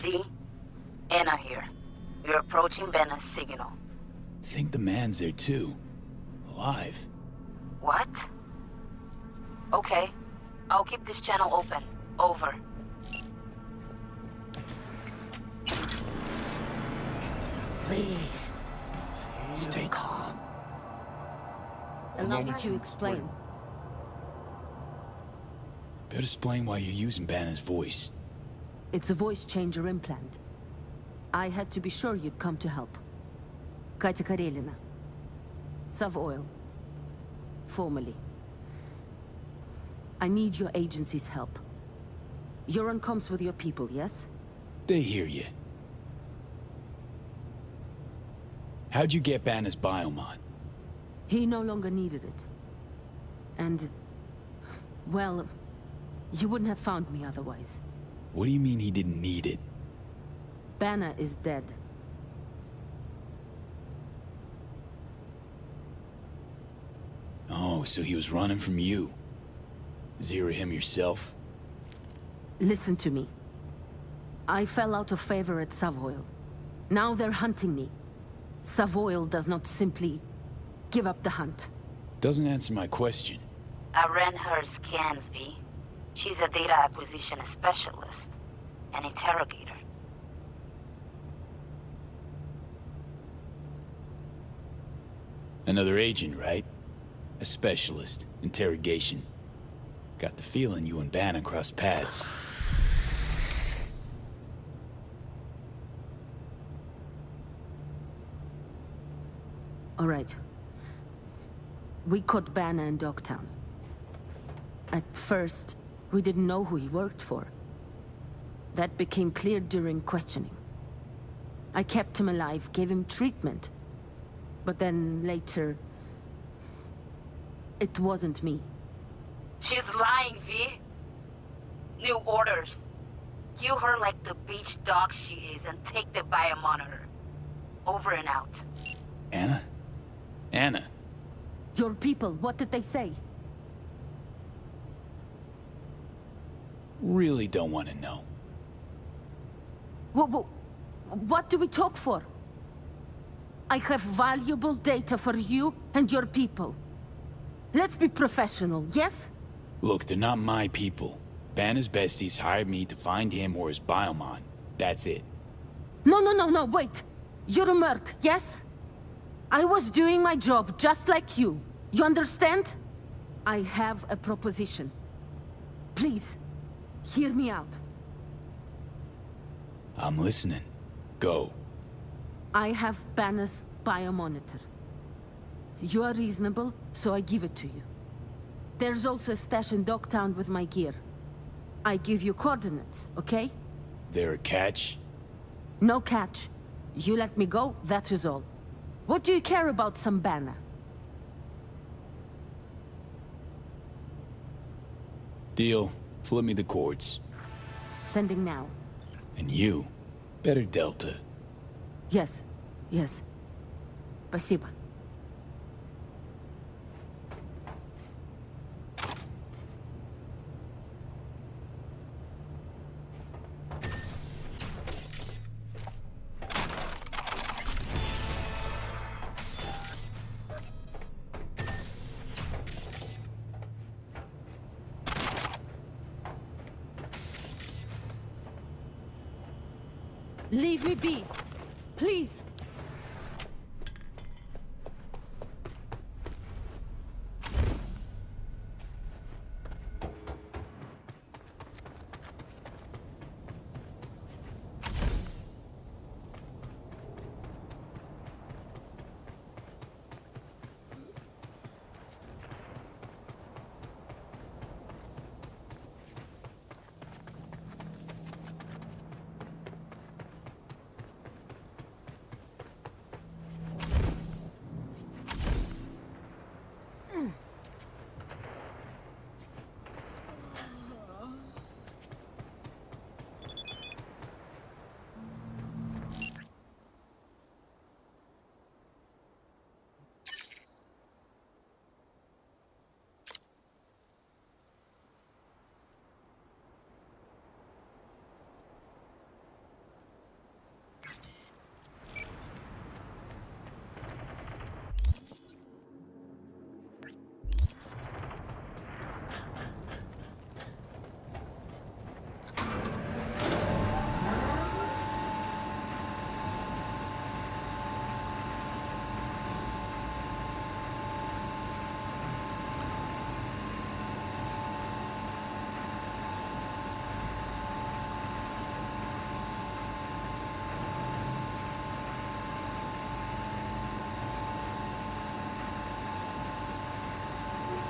V, Anna here. We're approaching Bena's signal. Think the man's there too. Alive. What? Okay. I'll keep this channel open. Over. Please. Stay calm. Allow me to explain. Better explain why you're using Banner's voice. It's a voice changer implant. I had to be sure you'd come to help. Katya Karelina. Sav Oil. Formerly. I need your agency's help. You're on comms with your people, yes? They hear you. How'd you get Banner's biomon? He no longer needed it. And... well, you wouldn't have found me otherwise. What do you mean he didn't need it? Banner is dead. Oh, so he was running from you. Zero him yourself? Listen to me. I fell out of favor at Savoil. Now they're hunting me. Savoil does not simply give up the hunt. Doesn't answer my question. I ran her scans, V. She's a data acquisition specialist. An interrogator. Another agent, right? A specialist. Interrogation. Got the feeling you and Banner crossed paths. All right. We caught Banner in Dogtown. At first, we didn't know who he worked for. That became clear during questioning. I kept him alive, gave him treatment. But then later... it wasn't me. She's lying, V. New orders. Kill her like the beach dog she is and take the biomonitor. Over and out. Anna? Anna. Your people, what did they say? Really don't want to know. What do we talk for? I have valuable data for you and your people. Let's be professional, yes? Look, they're not my people. Banner's besties hired me to find him or his biomon. That's it. No, wait. You're a merc, yes? I was doing my job just like you. You understand? I have a proposition. Please, hear me out. I'm listening. Go. I have Banner's biomonitor. You are reasonable, so I give it to you. There's also a stash in Dogtown with my gear. I give you coordinates, okay? There a catch? No catch. You let me go, that is all. What do you care about some Banner? Deal. Flip me the cords. Sending now. And you, better Delta. Yes. Спасибо. Leave me be, please.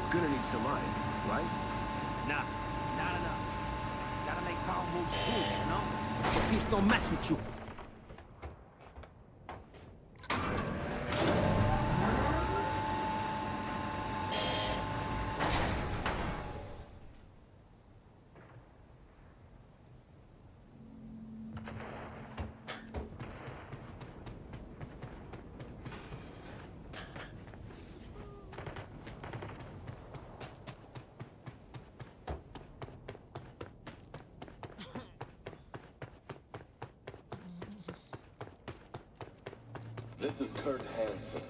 Gonna need some iron, right? Nah, not enough. Gotta make power moves cool, you know? So peeps don't mess with you. This is Kurt Hansen.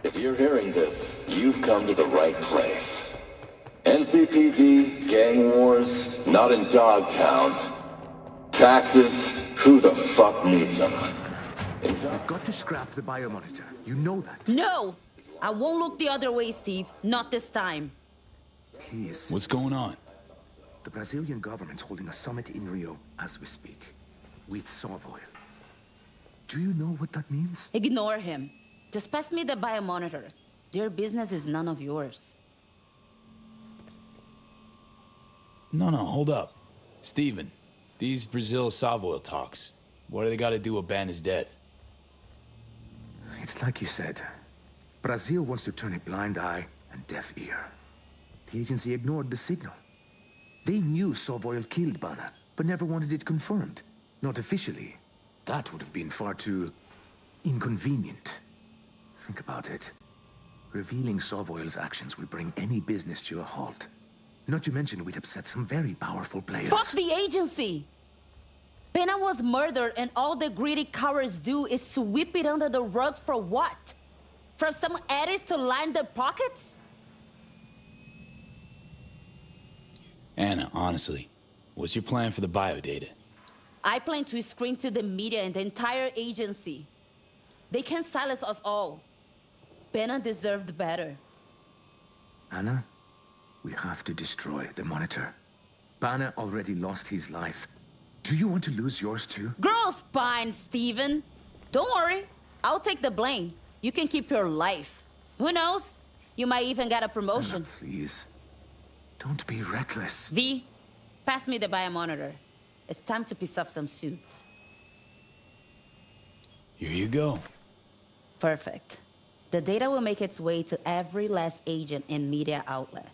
If you're hearing this, you've come to the right place. NCPD, gang wars, not in Dogtown. Taxes, who the fuck needs them? We've got to scrap the biomonitor. You know that. No! I won't look the other way, Steve. Not this time. Please. What's going on? The Brazilian government's holding a summit in Rio as we speak. With Savoy. Do you know what that means? Ignore him. Just pass me the biomonitor. Their business is none of yours. No, hold up. Steven, these Brazil-Savoy talks, what do they got to do with Banner's death? It's like you said. Brazil wants to turn a blind eye and deaf ear. The agency ignored the signal. They knew Savoy killed Banner, but never wanted it confirmed. Not officially. That would have been far too inconvenient. Think about it. Revealing Savoy's actions will bring any business to a halt. Not to mention we'd upset some very powerful players. Fuck the agency! Pena was murdered and all the greedy cowards do is sweep it under the rug for what? For some eddies to line their pockets? Anna, honestly, what's your plan for the biodata? I plan to scream to the media and the entire agency. They can silence us all. Pena deserved better. Anna, we have to destroy the monitor. Banner already lost his life. Do you want to lose yours too? Grow spine, Steven. Don't worry, I'll take the blame. You can keep your life. Who knows? You might even get a promotion. Anna, please. Don't be reckless. V, pass me the biomonitor. It's time to piece off some suits. Here you go. Perfect. The data will make its way to every last agent and media outlet.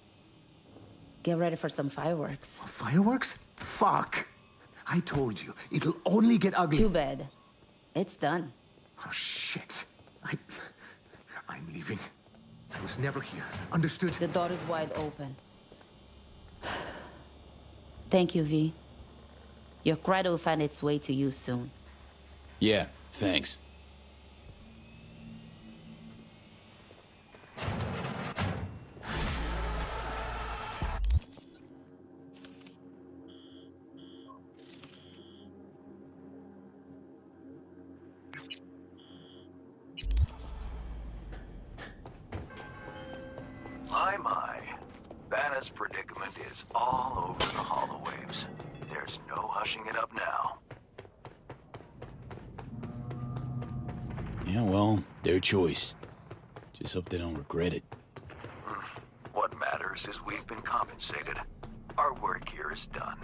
Get ready for some fireworks. Fireworks? Fuck! I told you, it'll only get ugly. Too bad. It's done. Oh, shit. I'm leaving. I was never here. Understood? The door is wide open. Thank you, V. Your credit will find its way to you soon. Yeah, thanks. My. Banner's predicament is all over the holowaves. There's no hushing it up now. Yeah, well, their choice. Just hope they don't regret it. What matters is we've been compensated. Our work here is done.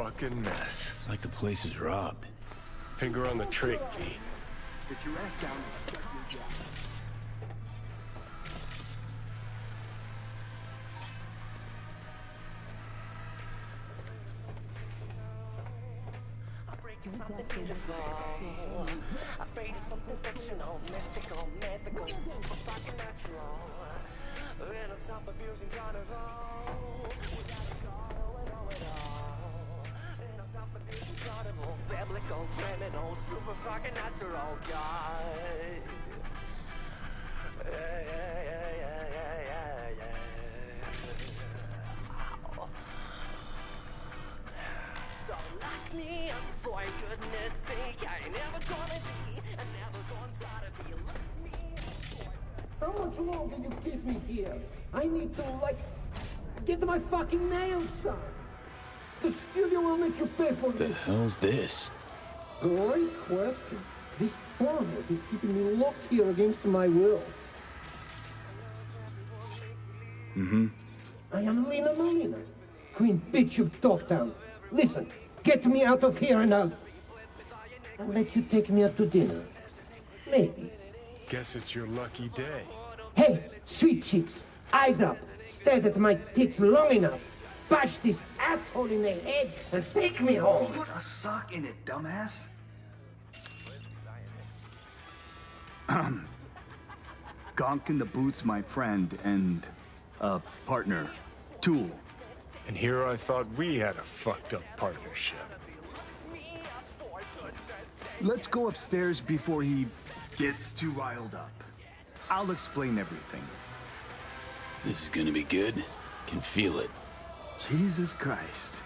fucking mess. It's like the place is robbed. Finger on the trig, V. Sit your ass down and shut your job. Something beautiful. Afraid of something fictional, mystical, mythical, super fucking natural. In a self-abusing carnival. We gotta go and know it all. In a self-abusing carnival, biblical, criminal, super fucking natural, God. So lock me up for goodness sake. I ain't never gonna be, and never gonna try to be. Lock me up for. How much longer you keep me here? I need to, get my fucking nails done. The studio will make you pay for The this. hell's this? Great question. This farmer is keeping me locked here against my will. Mm-hmm. I am Lena Molina, Queen Bitch of Dogtown. Listen, get me out of here and I'll let you take me out to dinner. Maybe. Guess it's your lucky day. Hey, sweet chicks, eyes up. Stared at my tits long enough. Bash this asshole in the head and take me home. Put a sock in it, dumbass. Gonk in the Boots, my friend, and partner, Tool. And here I thought we had a fucked up partnership. Let's go upstairs before he gets too riled up. I'll explain everything. This is gonna be good. Can feel it. Jesus Christ.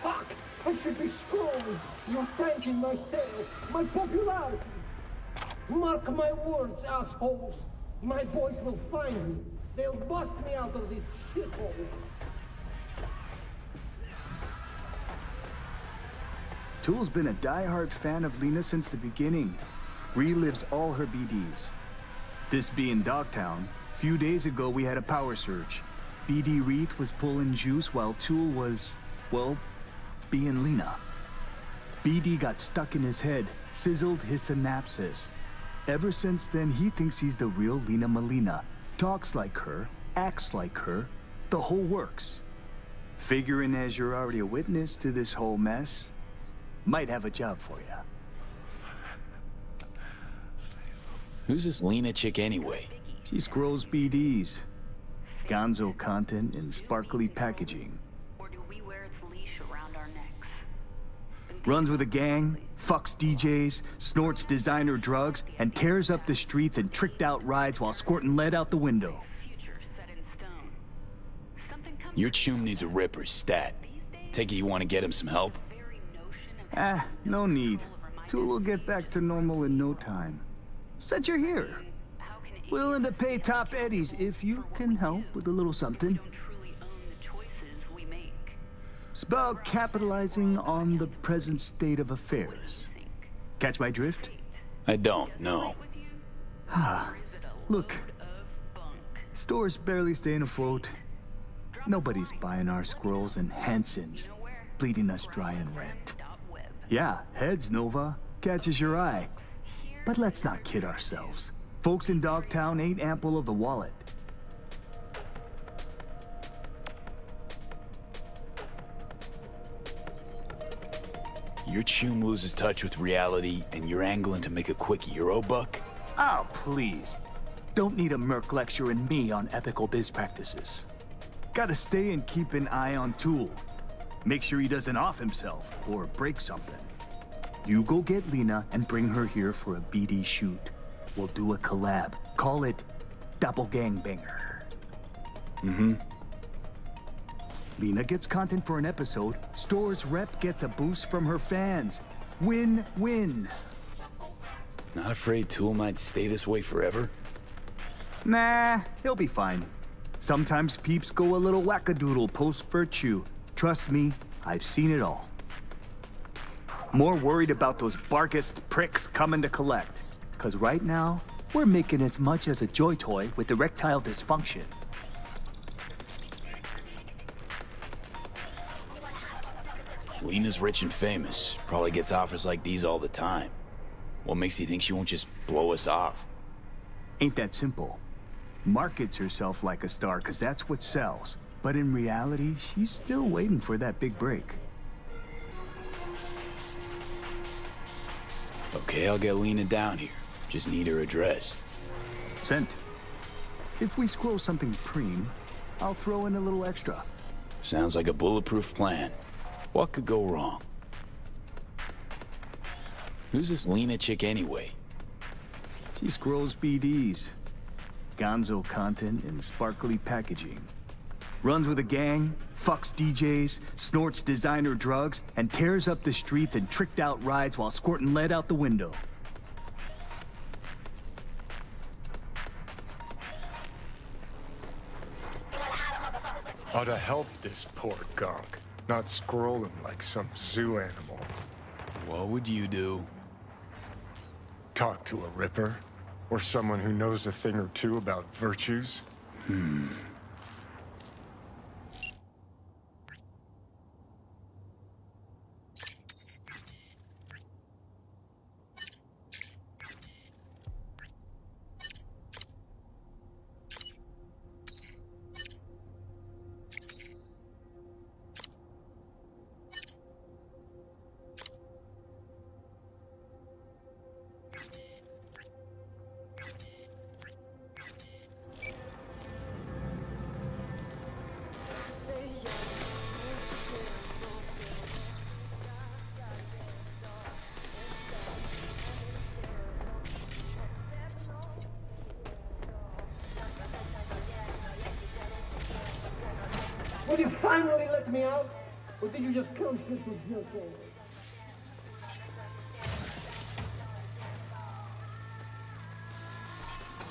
Fuck! I should be scrolling. You're thanking my sales, my popularity. Mark my words, assholes. My boys will find me. They'll bust me out of this shithole. Tool's been a die-hard fan of Lena since the beginning. Relives all her BDs. This being Dogtown, few days ago we had a power surge. BD Reeth was pulling juice while Tool was, well, being Lena. BD got stuck in his head, sizzled his synapses. Ever since then, he thinks he's the real Lena Molina. Talks like her, acts like her, the whole works. Figuring as you're already a witness to this whole mess, might have a job for you. Who's this Lena chick anyway? She scrolls BDs. Gonzo content in sparkly packaging. Or do we wear its leash around our necks? Runs with a gang, fucks DJs, snorts designer drugs, and tears up the streets in tricked out rides while squirting lead out the window. Your chum needs a ripper stat. Take it you want to get him some help? No need. Tool will get back to normal in no time. Said you're here. Willing to pay top eddies if you can help with a little something. It's about capitalizing on the present state of affairs. Catch my drift? I don't, no. Look, store's barely staying afloat. Nobody's buying our squirrels and Hansons, bleeding us dry in rent. Yeah, heads, Nova, catches your eye. But let's not kid ourselves. Folks in Dogtown ain't ample of the wallet. Your chum loses touch with reality, and you're angling to make a quick Euro buck? Oh, please. Don't need a merc lecturing me on ethical biz practices. Gotta stay and keep an eye on Tool. Make sure he doesn't off himself or break something. You go get Lena and bring her here for a BD shoot. We'll do a collab. Call it Doppelgangbanger. Mm-hmm. Lena gets content for an episode. Store's rep gets a boost from her fans. Win-win. Not afraid Tool might stay this way forever? Nah, he'll be fine. Sometimes peeps go a little wackadoodle post-virtue. Trust me, I've seen it all. More worried about those Barkist pricks coming to collect. Cause right now, we're making as much as a joy toy with erectile dysfunction. Lena's rich and famous. Probably gets offers like these all the time. What makes you think she won't just blow us off? Ain't that simple. Markets herself like a star, cause that's what sells. But in reality, she's still waiting for that big break. Okay, I'll get Lena down here. Just need her address. Sent. If we scroll something preem, I'll throw in a little extra. Sounds like a bulletproof plan. What could go wrong? Who's this Lena chick anyway? She scrolls BDs. Gonzo content in sparkly packaging. Runs with a gang, fucks DJs, snorts designer drugs, and tears up the streets in tricked out rides while squirting lead out the window. Ought to help this poor gunk, not scroll him like some zoo animal. What would you do? Talk to a ripper? Or someone who knows a thing or two about virtues? Will you finally let me out? Or did you just come here to jerk over?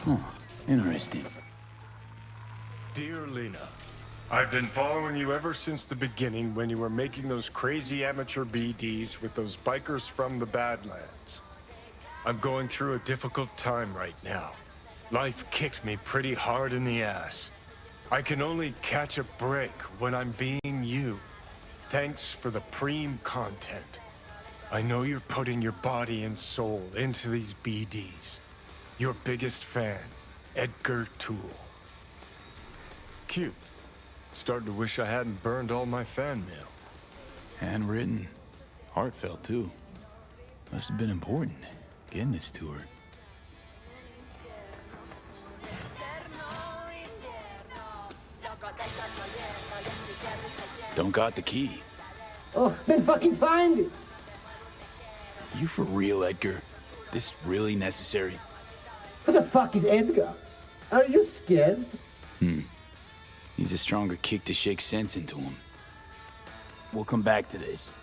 Huh, interesting. Dear Lena, I've been following you ever since the beginning when you were making those crazy amateur BDs with those bikers from the Badlands. I'm going through a difficult time right now. Life kicked me pretty hard in the ass. I can only catch a break when I'm being you. Thanks for the preem content. I know you're putting your body and soul into these BDs. Your biggest fan, Edgar Toole. Cute. Starting to wish I hadn't burned all my fan mail. Handwritten. Heartfelt, too. Must have been important, getting this to her. Don't got the key. Oh, then fucking find it! You for real, Edgar? This really necessary? Who the fuck is Edgar? Are you scared? Needs a stronger kick to shake sense into him. We'll come back to this.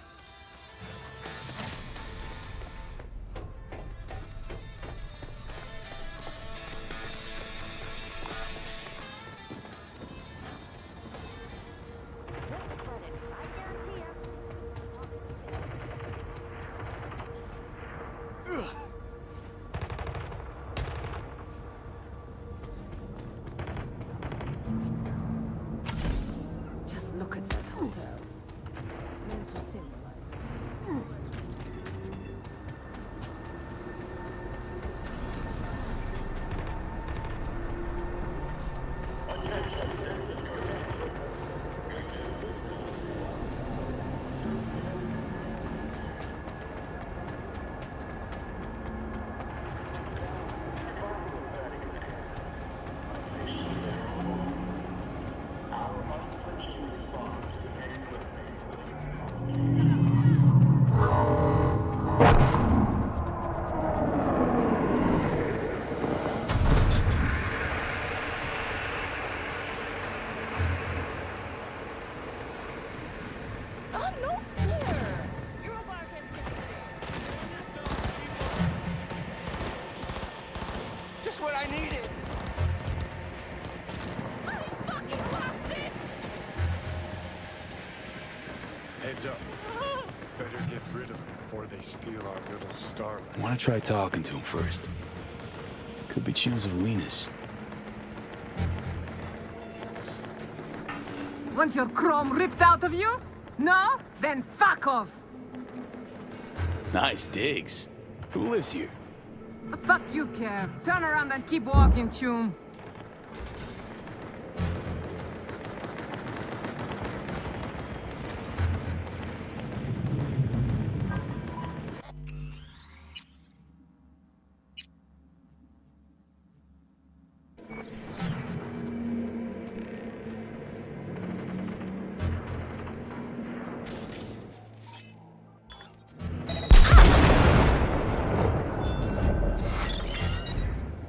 Just look at that hotel. Meant to symbolize it. Just what I needed. Heads up. Better get rid of them before they steal our little starlight. I want to try talking to him first. Could be tunes of Lena's. Want your chrome ripped out of you? No? Then fuck off! Nice digs. Who lives here? The fuck you care? Turn around and keep walking, chum.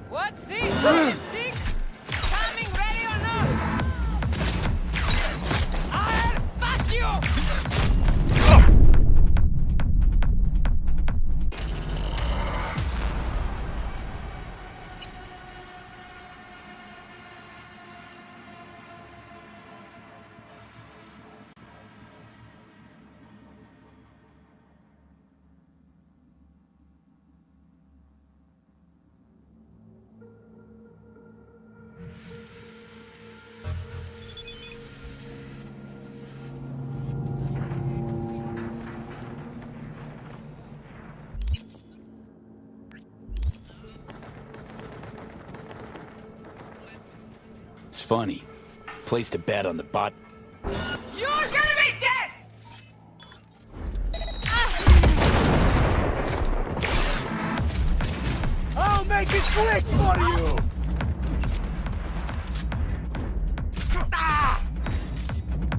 What's this? Coming ready or not? I'll fuck you! It's funny. Placed a bet on the bot. You're gonna be dead! I'll make it quick for you!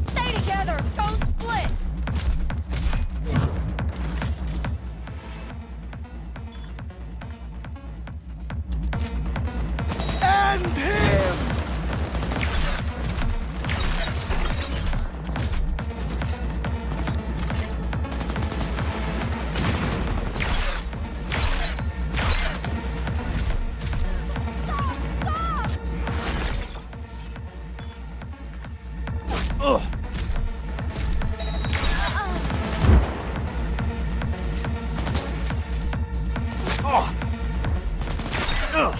Stay together! Don't split! End him! Ugh. Oh. Ugh.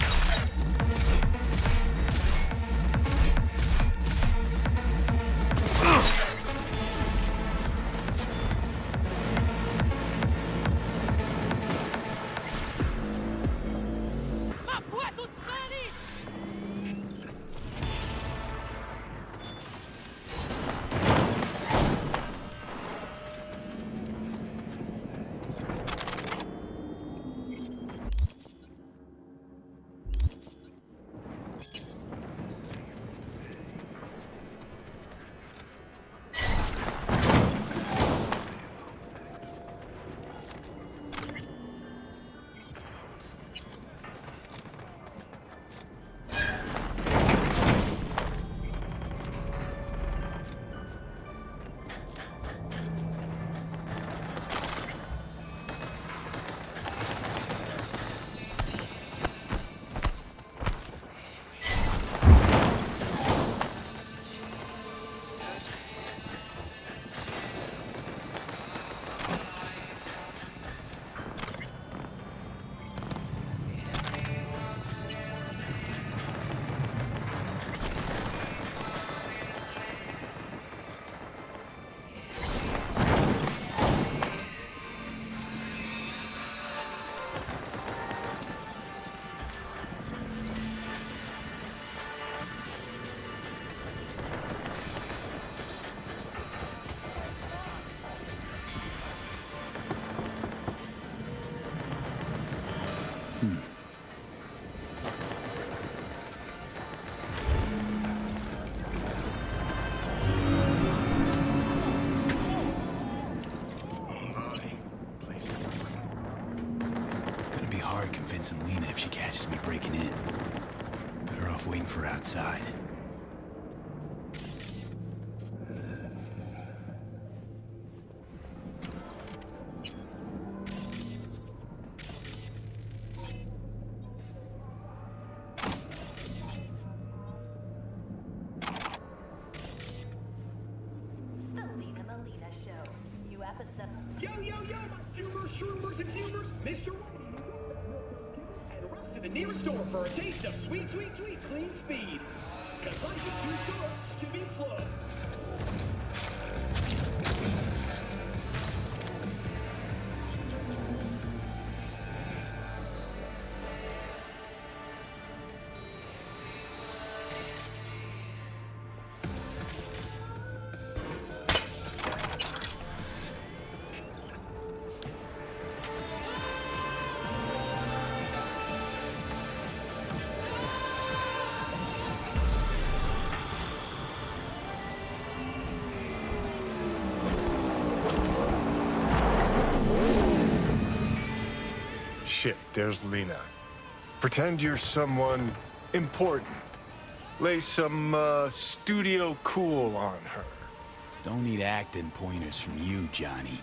Gonna be hard convincing Lena if she catches me breaking in. Better off waiting for her outside. Yo, yo, yo, my shooters, shroomers, and humors, Mr. And rush to the nearest store for a taste of sweet, sweet, sweet clean speed. Cause life is too short to be slow. Shit, there's Lena. Pretend you're someone important. Lay some, studio cool on her. Don't need acting pointers from you, Johnny.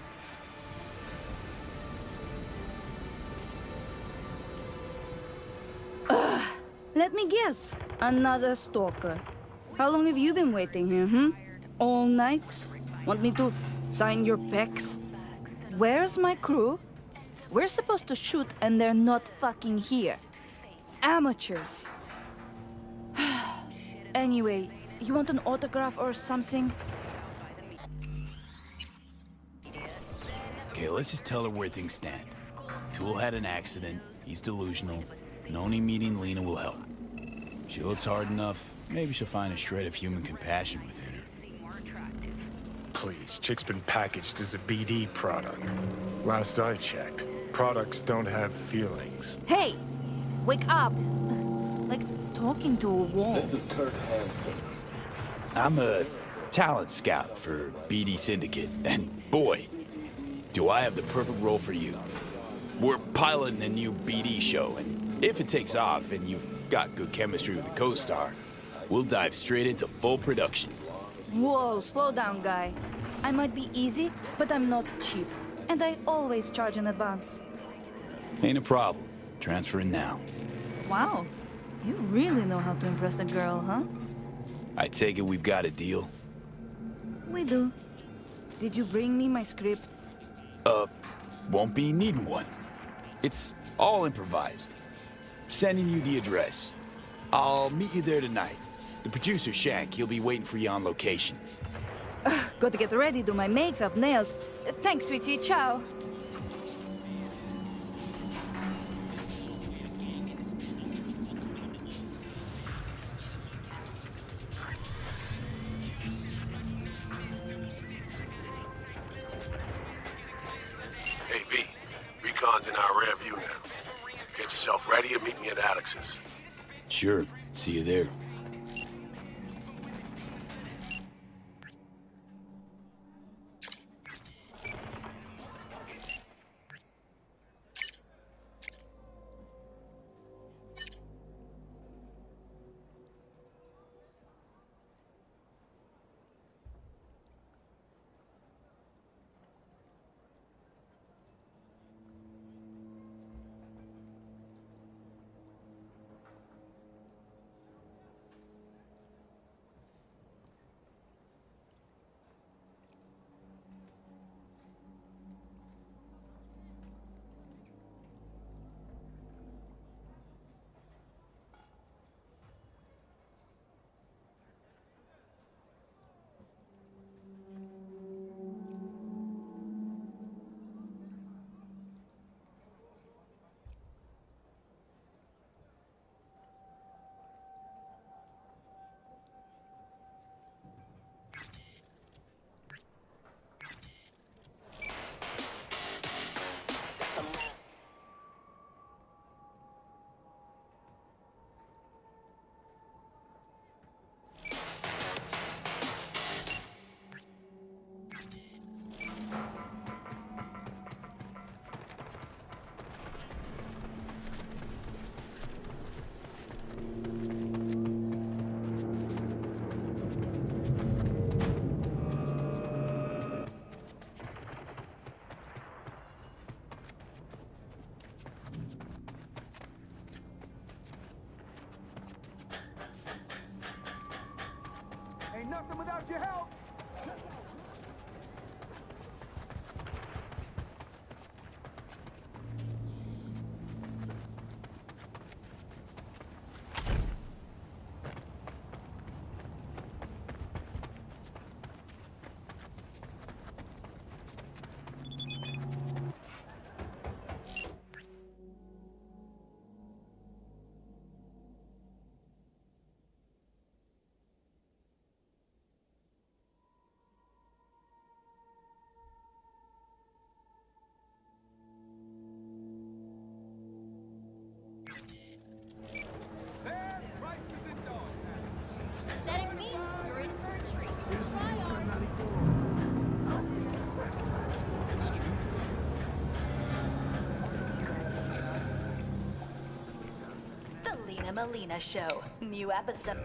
Let me guess. Another stalker. How long have you been waiting here, All night? Want me to sign your pecs? Where's my crew? We're supposed to shoot and they're not fucking here. Amateurs. Anyway, you want an autograph or something? Okay, let's just tell her where things stand. Tool had an accident, he's delusional, and only meeting Lena will help. She looks hard enough, maybe she'll find a shred of human compassion within her. Please, Chick's been packaged as a BD product. Last I checked, products don't have feelings. Hey! Wake up! Like talking to a wall. This is Kurt Hansen. I'm a talent scout for BD Syndicate, and boy, do I have the perfect role for you. We're piloting a new BD show, and if it takes off and you've got good chemistry with the co-star, we'll dive straight into full production. Whoa, slow down, guy. I might be easy, but I'm not cheap. And I always charge in advance. Ain't a problem. Transferring now. Wow. You really know how to impress a girl, huh? I take it we've got a deal? We do. Did you bring me my script? Won't be needing one. It's all improvised. Sending you the address. I'll meet you there tonight. The producer, Shank, he'll be waiting for you on location. Got to get ready, do my makeup, nails. Thanks, sweetie. Ciao. Hey, V. Recon's in our rear view now. Get yourself ready and meet me at Alex's. Sure. See you there. Ain't nothing without your help. Setting me, you're in for a treat. Here's to you, carnalito. I don't think you recognize Wall Street. Melina Show. New episode.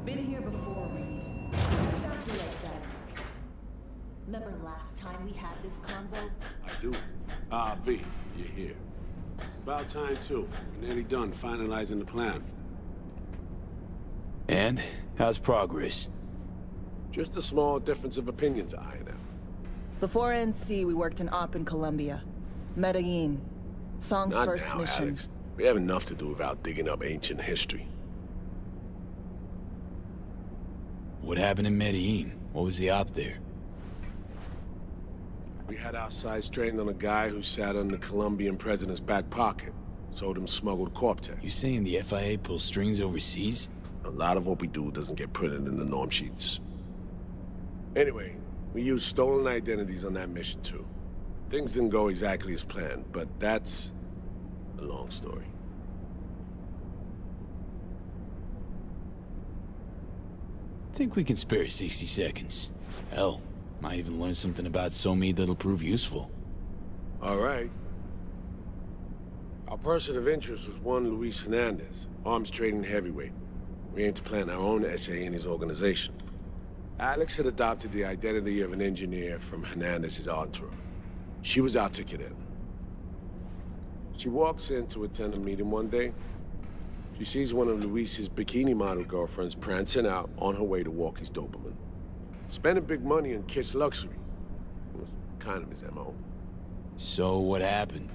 Been here before, Reed. Exactly like that. Remember last time we had this convo? I do. Ah, V, you're here. It's about time, too. We're nearly done finalizing the plan. And? How's progress? Just a small difference of opinion to iron out. Before NC, we worked in Op in Colombia. Medellin. Song's Not first now, mission. Alex. We have enough to do without digging up ancient history. What happened in Medellin? What was the op there? We had our sights trained on a guy who sat in the Colombian president's back pocket. Sold him smuggled Corptech. You saying the FIA pulls strings overseas? A lot of what we do doesn't get printed in the norm sheets. Anyway, we used stolen identities on that mission too. Things didn't go exactly as planned, but that's a long story. Think we can spare 60 seconds. Hell, might even learn something about Somi that'll prove useful. All right. Our person of interest was one Luis Hernandez, arms trading heavyweight. We aim to plant our own SA in his organization. Alex had adopted the identity of an engineer from Hernandez's entourage. She was our ticket in. She walks in to attend a meeting one day. She sees one of Luis's bikini model girlfriends prancing out on her way to Walkie's Doberman. Spending big money on kitsch luxury. It was kind of his MO. So what happened?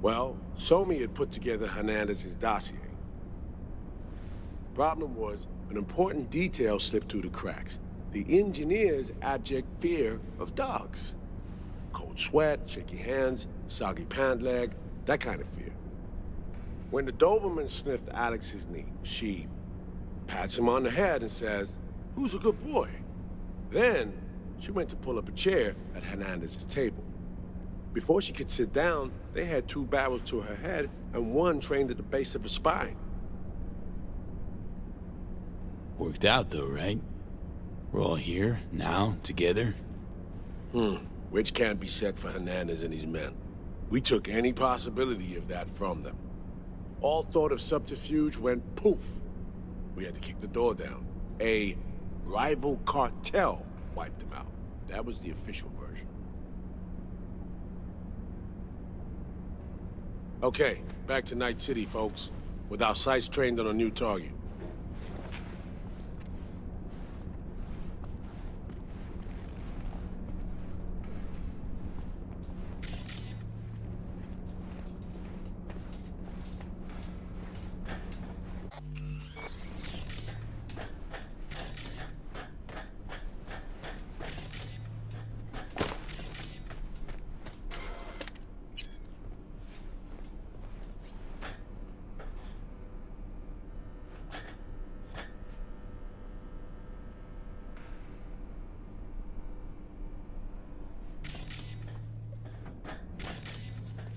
Well, Somi had put together Hernandez's dossier. Problem was, an important detail slipped through the cracks. The engineer's abject fear of dogs. Cold sweat, shaky hands, soggy pant leg, that kind of fear. When the Doberman sniffed Alex's knee, she pats him on the head and says, "Who's a good boy?" Then, she went to pull up a chair at Hernandez's table. Before she could sit down, they had two barrels to her head and one trained at the base of her spine. Worked out though, right? We're all here, now, together. Which can't be said for Hernandez and his men. We took any possibility of that from them. All thought of subterfuge went poof. We had to kick the door down. A rival cartel wiped them out. That was the official version. Okay, back to Night City, folks. With our sights trained on a new target.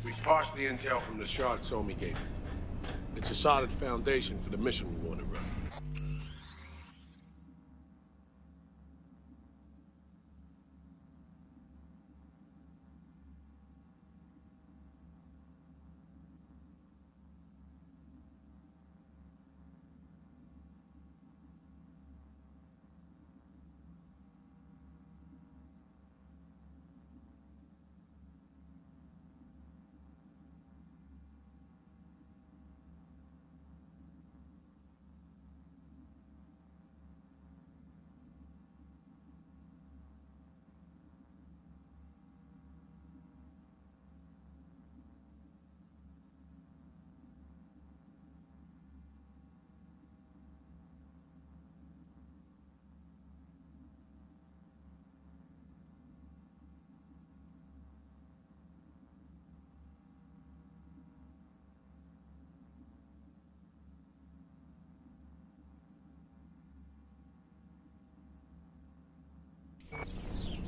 We parsed the intel from the shard Somi gave me. It's a solid foundation for the mission we want to run.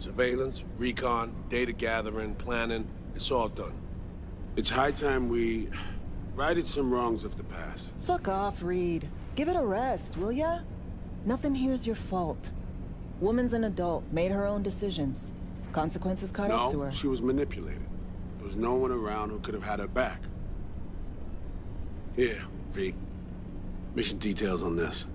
Surveillance, recon, data gathering, planning, it's all done. It's high time we righted some wrongs of the past. Fuck off, Reed. Give it a rest, will ya? Nothing here's your fault. Woman's an adult, made her own decisions. Consequences caught up to her. No, she was manipulated. There was no one around who could have had her back. Here, V. Mission details on this.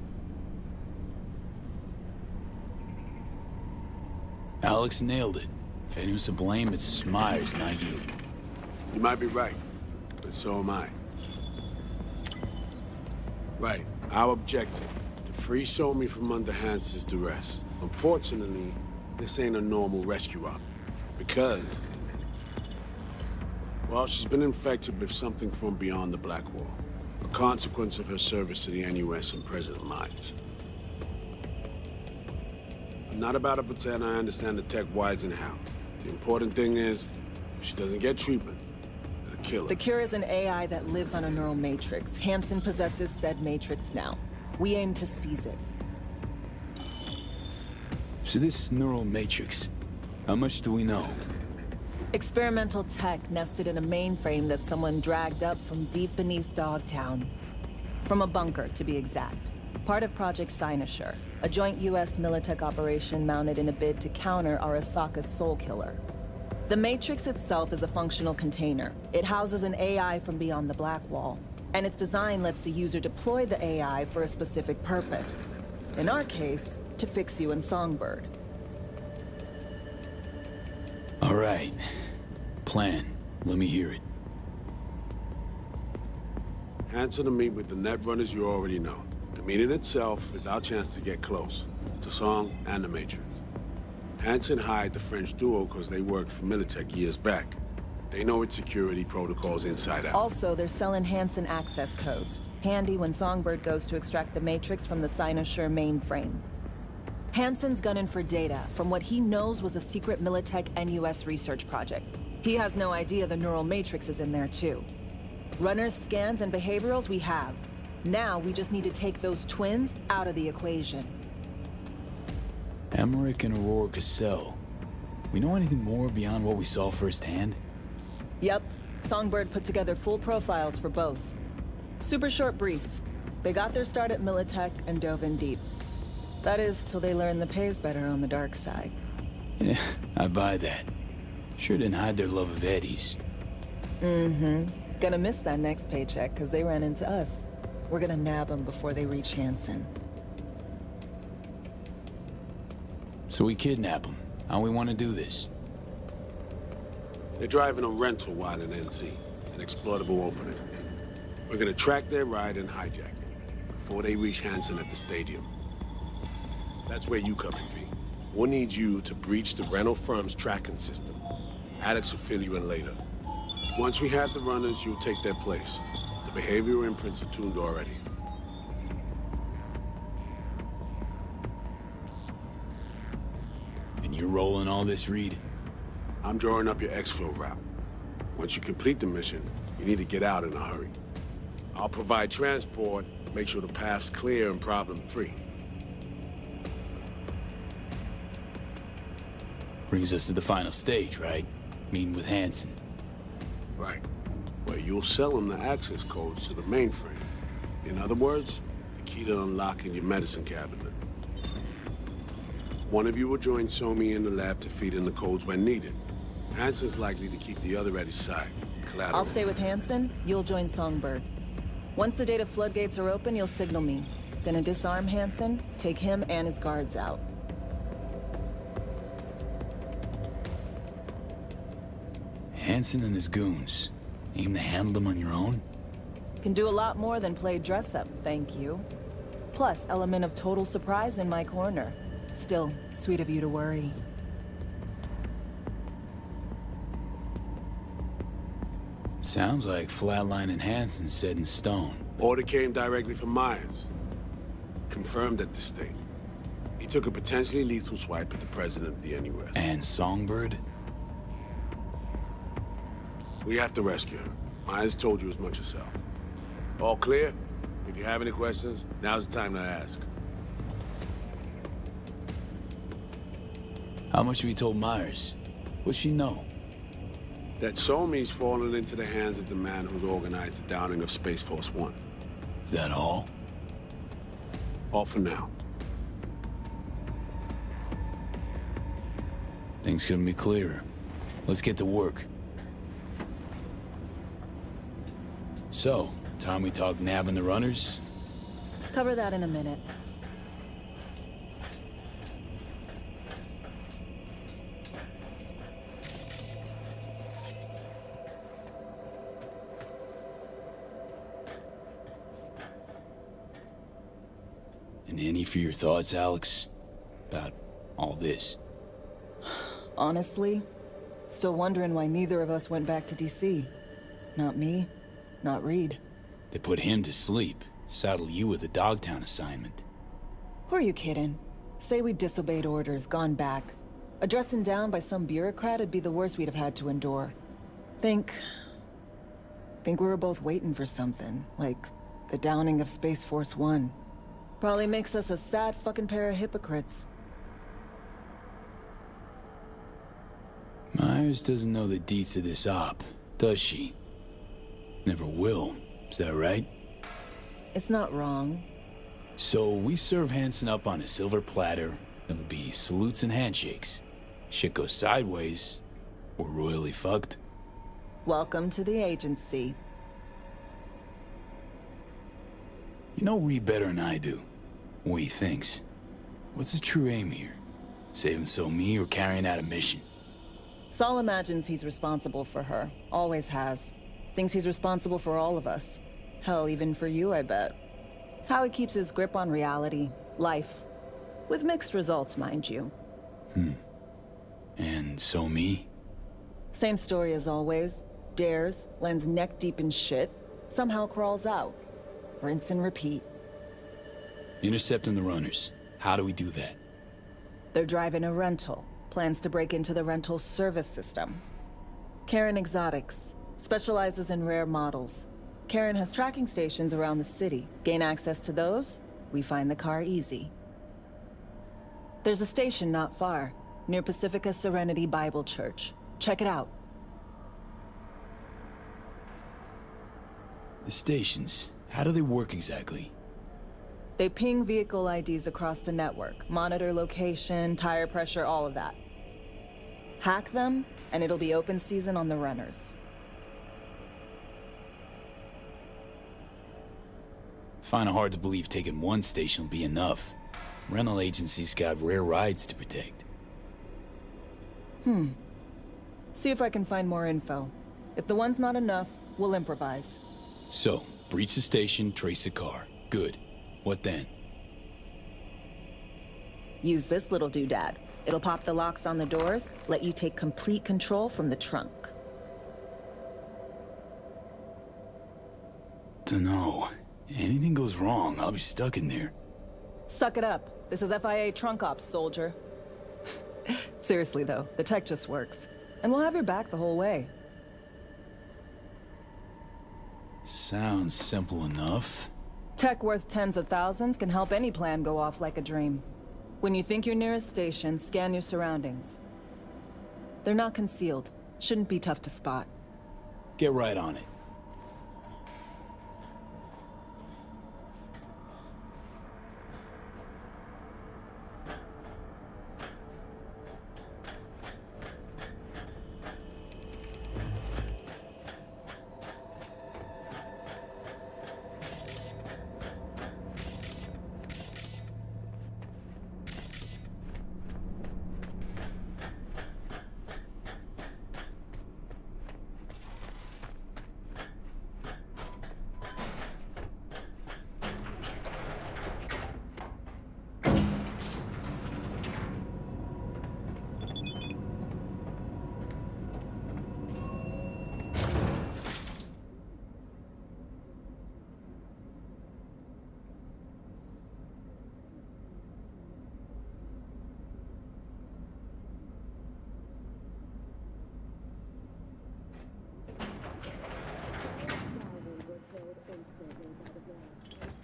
Alex nailed it. If anyone's to blame, it's Myers, not you. You might be right, but so am I. Right, our objective, to free Somi from under Hansen's duress. Unfortunately, this ain't a normal rescue op, because, well, she's been infected with something from beyond the Black Wall, a consequence of her service to the NUS and President Myers. I'm not about to pretend I understand the tech whys and how. The important thing is, if she doesn't get treatment, it'll kill her. The cure is an AI that lives on a neural matrix. Hansen possesses said matrix now. We aim to seize it. So this neural matrix, how much do we know? Experimental tech nested in a mainframe that someone dragged up from deep beneath Dogtown. From a bunker, to be exact. Part of Project Cynosure, a joint US Militech operation mounted in a bid to counter Arasaka's soul killer. The Matrix itself is a functional container. It houses an AI from beyond the Black Wall, and its design lets the user deploy the AI for a specific purpose. In our case, to fix you and Songbird. All right. Plan. Let me hear it. Hansen to meet with the net runners you already know. The meeting itself is our chance to get close to Song and the Matrix. Hansen hired the French duo because they worked for Militech years back. They know its security protocols inside out. Also, they're selling Hansen access codes. Handy when Songbird goes to extract the Matrix from the Cynosure mainframe. Hansen's gunning for data from what he knows was a secret Militech NUS research project. He has no idea the neural matrix is in there too. Runners, scans, and behaviorals we have. Now we just need to take those twins out of the equation. Emmerich and Aurora Cassell. We know anything more beyond what we saw firsthand? Yep. Songbird put together full profiles for both. Super short brief. They got their start at Militech and dove in deep. That is, till they learn the pay's better on the dark side. Yeah, I buy that. Sure didn't hide their love of Eddie's. Mm-hmm. Gonna miss that next paycheck, because they ran into us. We're gonna nab them before they reach Hansen. So we kidnap them. How we want to do this? They're driving a rental while in NC, an exploitable opening. We're gonna track their ride and hijack it before they reach Hansen at the stadium. That's where you come in, V. We'll need you to breach the rental firm's tracking system. Alex will fill you in later. Once we have the runners, you'll take their place. The behavioral imprints are tuned already. And you're rolling all this, Reed? I'm drawing up your exfil route. Once you complete the mission, you need to get out in a hurry. I'll provide transport, make sure the path's clear and problem-free. Brings us to the final stage, right? Meeting with Hansen. Right. Where you'll sell him the access codes to the mainframe. In other words, the key to unlocking your medicine cabinet. One of you will join Somi in the lab to feed in the codes when needed. Hansen's likely to keep the other at his side. Collateral. I'll stay with Hansen, you'll join Songbird. Once the data floodgates are open, you'll signal me. Gonna disarm Hansen, take him and his guards out. Hansen and his goons. Aim to handle them on your own? Can do a lot more than play dress-up, thank you. Plus, element of total surprise in my corner. Still, sweet of you to worry. Sounds like flatlining Hansen set in stone. Order came directly from Myers. Confirmed at the state. He took a potentially lethal swipe at the president of the NUS. And Songbird? We have to rescue her. Myers told you as much yourself. All clear? If you have any questions, now's the time to ask. How much have you told Myers? What's she know? That Somi's fallen into the hands of the man who organized the downing of Space Force One. Is that all? All for now. Things couldn't be clearer. Let's get to work. So, time we talk nabbing the runners? Cover that in a minute. And any for your thoughts, Alex? About all this? Honestly, still wondering why neither of us went back to DC. Not me, not Reed. They put him to sleep. Saddle you with a Dogtown assignment. Who are you kidding? Say we disobeyed orders, gone back. A dressing down by some bureaucrat would be the worst we'd have had to endure. Think we were both waiting for something, like the downing of Space Force One. Probably makes us a sad fucking pair of hypocrites. Myers doesn't know the deets of this op, does she? Never will, is that right? It's not wrong. So we serve Hansen up on a silver platter. It'll be salutes and handshakes. Shit goes sideways, we're royally fucked. Welcome to the agency. You know Reed better than I do. What he thinks. What's his true aim here? Saving me or carrying out a mission? Saul imagines he's responsible for her. Always has. Thinks he's responsible for all of us. Hell, even for you, I bet. It's how he keeps his grip on reality. Life. With mixed results, mind you. And me? Same story as always. Dares, lands neck deep in shit, somehow crawls out. Rinse and repeat. Intercepting the runners. How do we do that? They're driving a rental. Plans to break into the rental service system. Karen Exotics. Specializes in rare models. Karen has tracking stations around the city. Gain access to those, we find the car easy. There's a station not far, near Pacifica Serenity Bible Church. Check it out. The stations, how do they work exactly? They ping vehicle IDs across the network, monitor location, tire pressure, all of that. Hack them, and it'll be open season on the runners. Find it hard to believe taking one station will be enough. Rental agencies got rare rides to protect. See if I can find more info. If the one's not enough, we'll improvise. So, breach the station, trace the car. Good. What then? Use this little doodad. It'll pop the locks on the doors, let you take complete control from the trunk. Dunno. Anything goes wrong, I'll be stuck in there. Suck it up. This is FIA trunk ops, soldier. Seriously though, the tech just works. And we'll have your back the whole way. Sounds simple enough. Tech worth tens of thousands can help any plan go off like a dream. When you think you're near a station, scan your surroundings. They're not concealed. Shouldn't be tough to spot. Get right on it.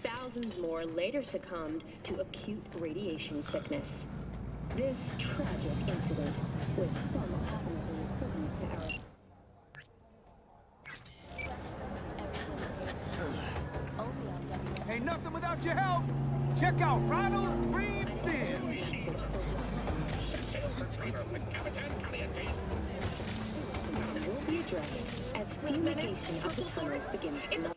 Thousands more later succumbed to acute radiation sickness. This tragic incident was some admirable improvement to our... Ain't nothing without your help. Check out Ronald's Dreams Den. will be addressed as fumigation of the tunnels begins to...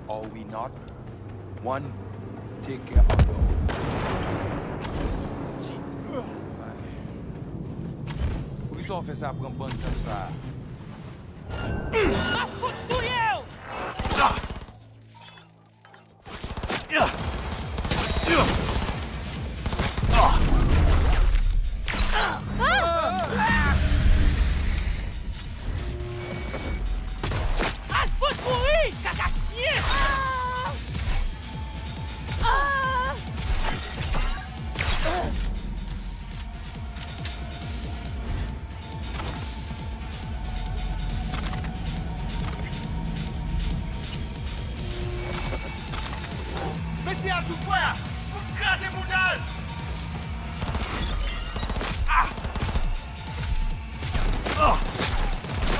Are we not? One, take care of your own. Police officer a pran ban jan sa. Ma fout touye ou! Al fout pourri! Caca chier! Messi à tout faire! Vous crasez mon dalle!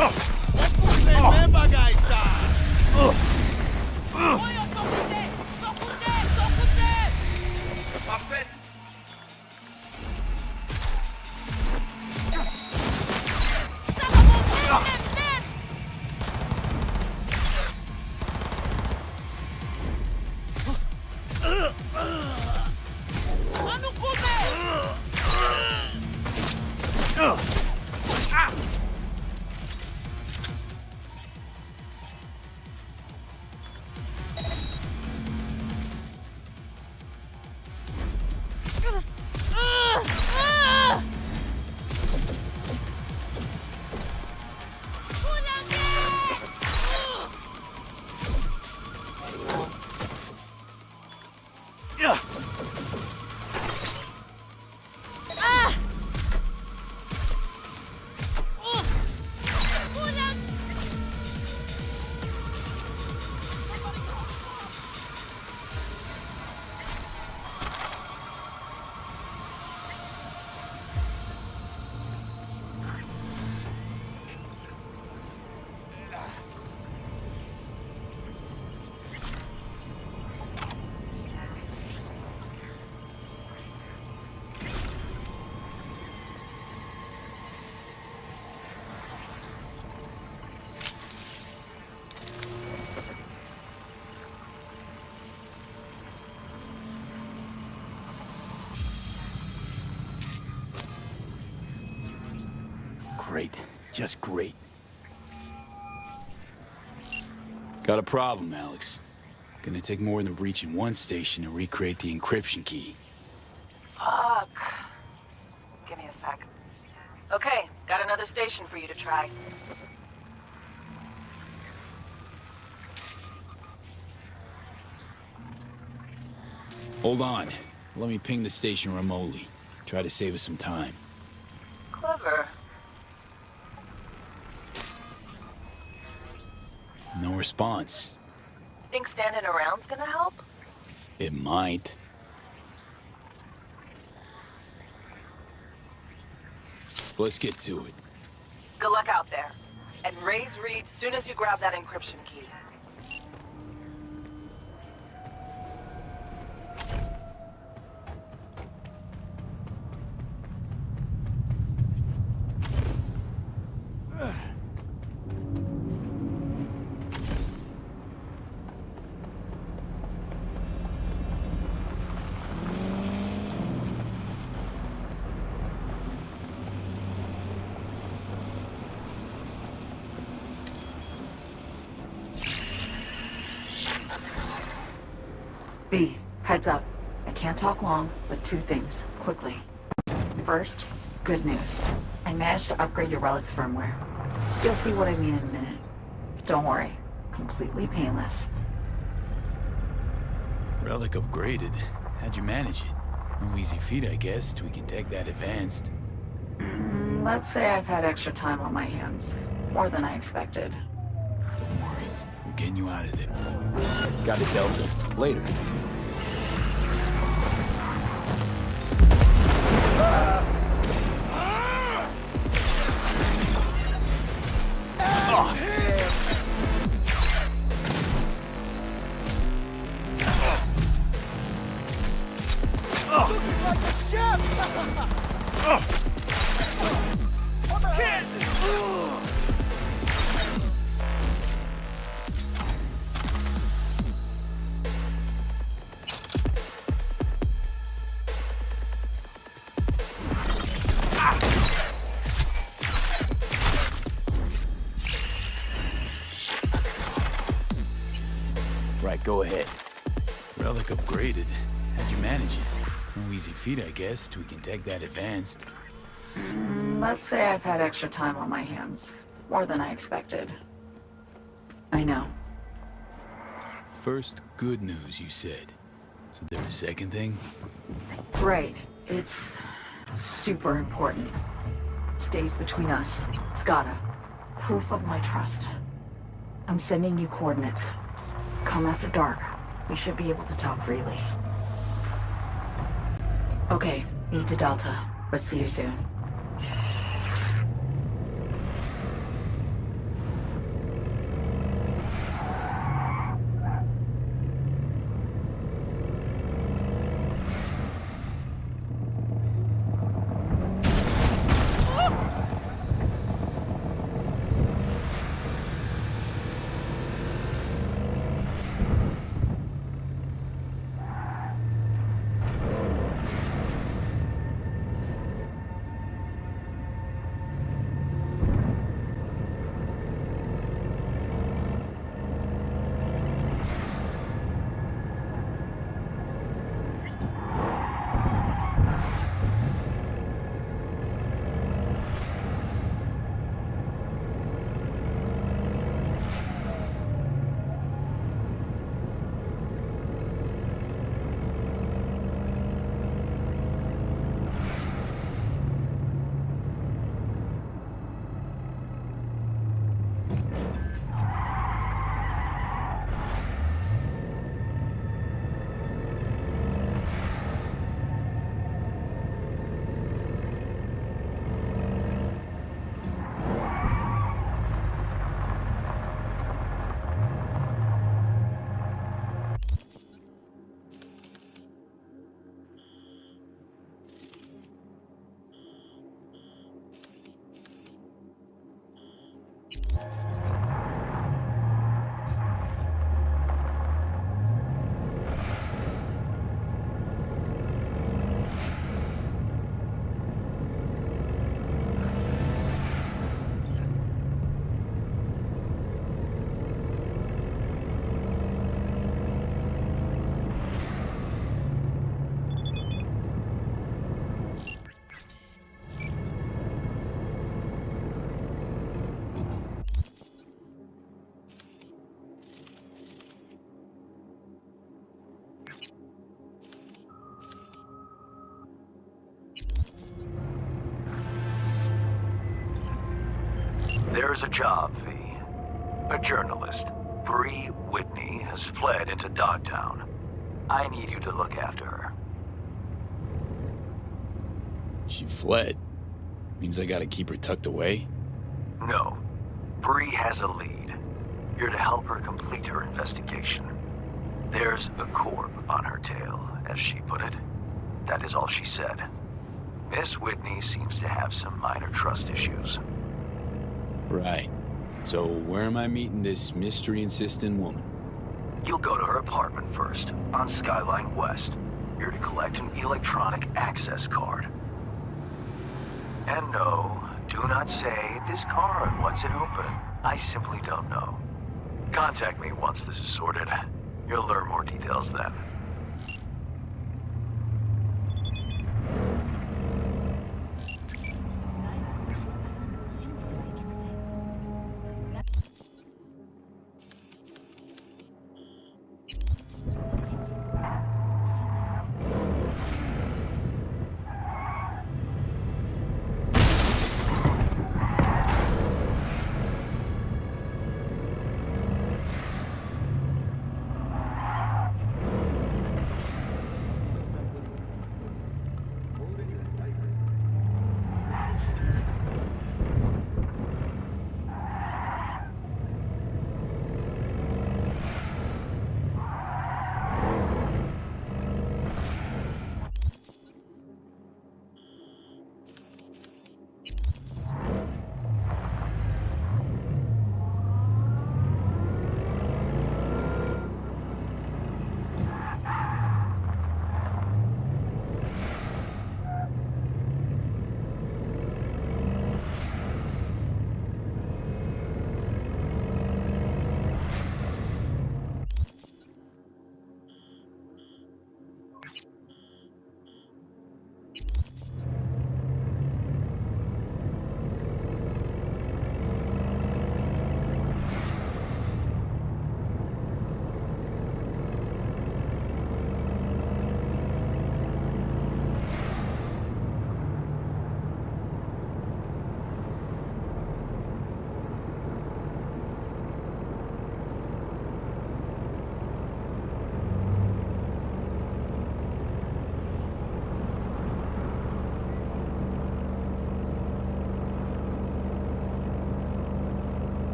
On pousse les mêmes bagailles, ça! Voyons, son côté! Son côté! Son côté! Parfait! Ça va monter, même! On nous promet! Great. Just great. Got a problem, Alex. Gonna take more than breaching one station to recreate the encryption key. Fuck. Give me a sec. Okay, got another station for you to try. Hold on. Let me ping the station remotely. Try to save us some time. Clever. No response. Think standing around's gonna help? It might. Let's get to it. Good luck out there. And raise Reed soon as you grab that encryption key. B, heads up. I can't talk long, but two things, quickly. First, good news. I managed to upgrade your relic's firmware. You'll see what I mean in a minute. Don't worry, completely painless. Relic upgraded. How'd you manage it? No easy feat, I guess, tweaking tech that advanced. Let's say I've had extra time on my hands. More than I expected. Don't worry, we're getting you out of there. Got it, Delta. Later. Right, go ahead. Relic upgraded. How'd you manage it? No easy feat, I guess, tweaking tech that advanced. Let's say I've had extra time on my hands. More than I expected. I know. First, good news, you said. So there's a second thing? Right. It's super important. Stays between us. It's gotta. Proof of my trust. I'm sending you coordinates. Come after dark. We should be able to talk freely. Okay, B to Delta. But see you soon. There's a job, V. A journalist, Bree Whitney, has fled into Dogtown. I need you to look after her. She fled? Means I gotta keep her tucked away? No. Bree has a lead. You're to help her complete her investigation. There's a corp on her tail, as she put it. That is all she said. Miss Whitney seems to have some minor trust issues. Right. So where am I meeting this mystery-insistent woman? You'll go to her apartment first, on Skyline West. You're to collect an electronic access card. And no, do not say, this card, what's it open? I simply don't know. Contact me once this is sorted. You'll learn more details then.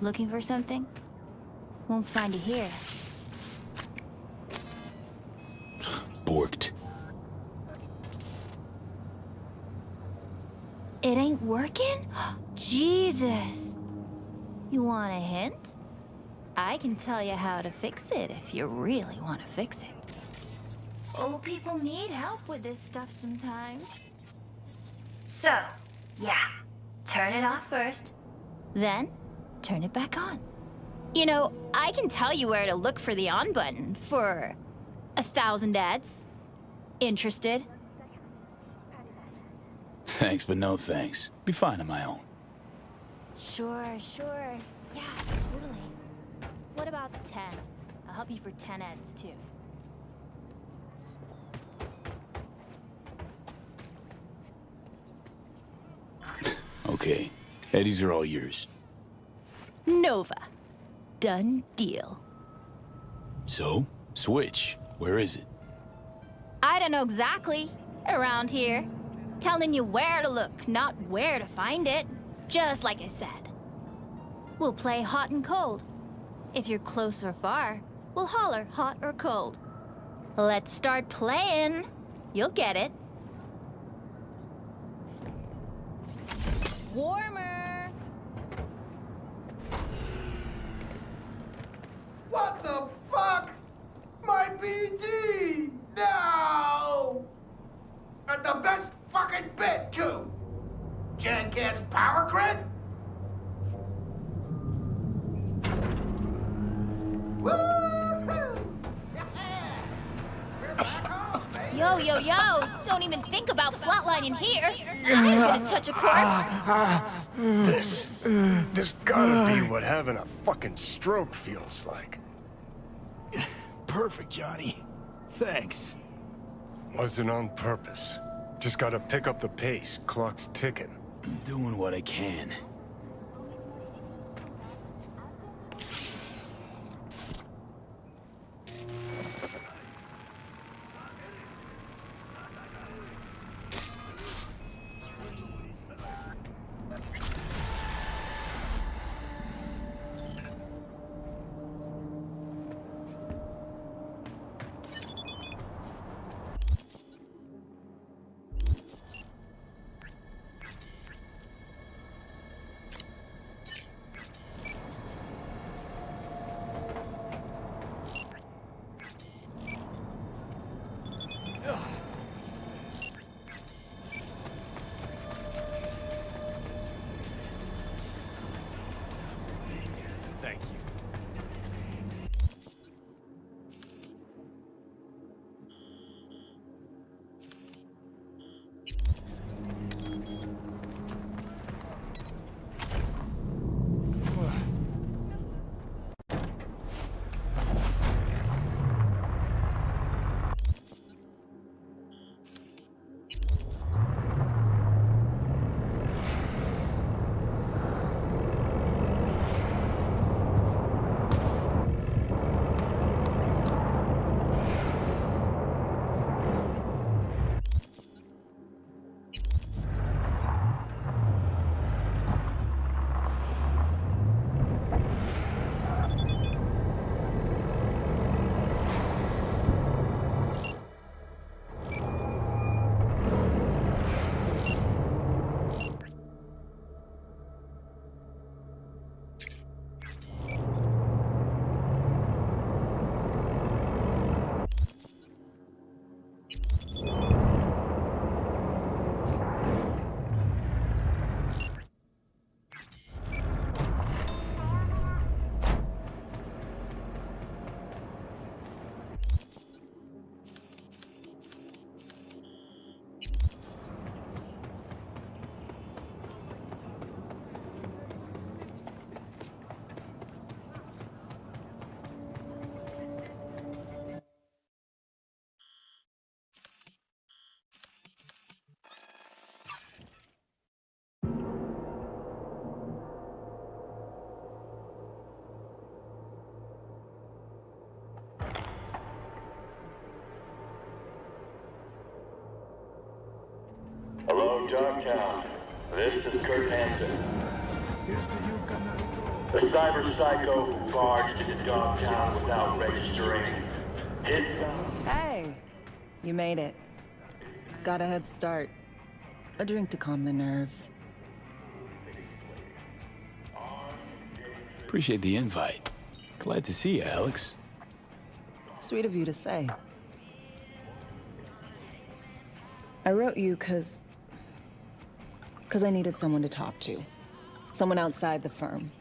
Looking for something? Won't find it here. Borked. It ain't working? Jesus! You want a hint? I can tell you how to fix it if you really want to fix it. Old people need help with this stuff sometimes. So, yeah. Turn it off first. Then, turn it back on. You know, I can tell you where to look for the on button for 1,000 ads. Interested? Thanks, but no thanks. Be fine on my own. Sure. Yeah, totally. What about 10? I'll help you for 10 ads, too. Okay. Eddies are all yours. Nova. Done deal. So? Switch. Where is it? I don't know exactly. Around here. Telling you where to look, not where to find it. Just like I said. We'll play hot and cold. If you're close or far, we'll holler hot or cold. Let's start playing. You'll get it. Warmer. What the fuck? My BD! No! And the best fucking bit, too! Jackass power grid? Woo-hoo! We're back home, baby! Yo! Don't even think about flatlining here. I ain't gonna touch a corpse. This gotta be what having a fucking stroke feels like. Perfect, Johnny. Thanks. Wasn't on purpose. Just gotta pick up the pace. Clock's ticking. I'm doing what I can. Thank you. Hello, Dogtown. This is Kurt Hansen. The cyber psycho who barged into Dogtown without registering. Hit them. Hey, you made it. Got a head start. A drink to calm the nerves. Appreciate the invite. Glad to see you, Alex. Sweet of you to say. I wrote you because I needed someone to talk to. Someone outside the firm.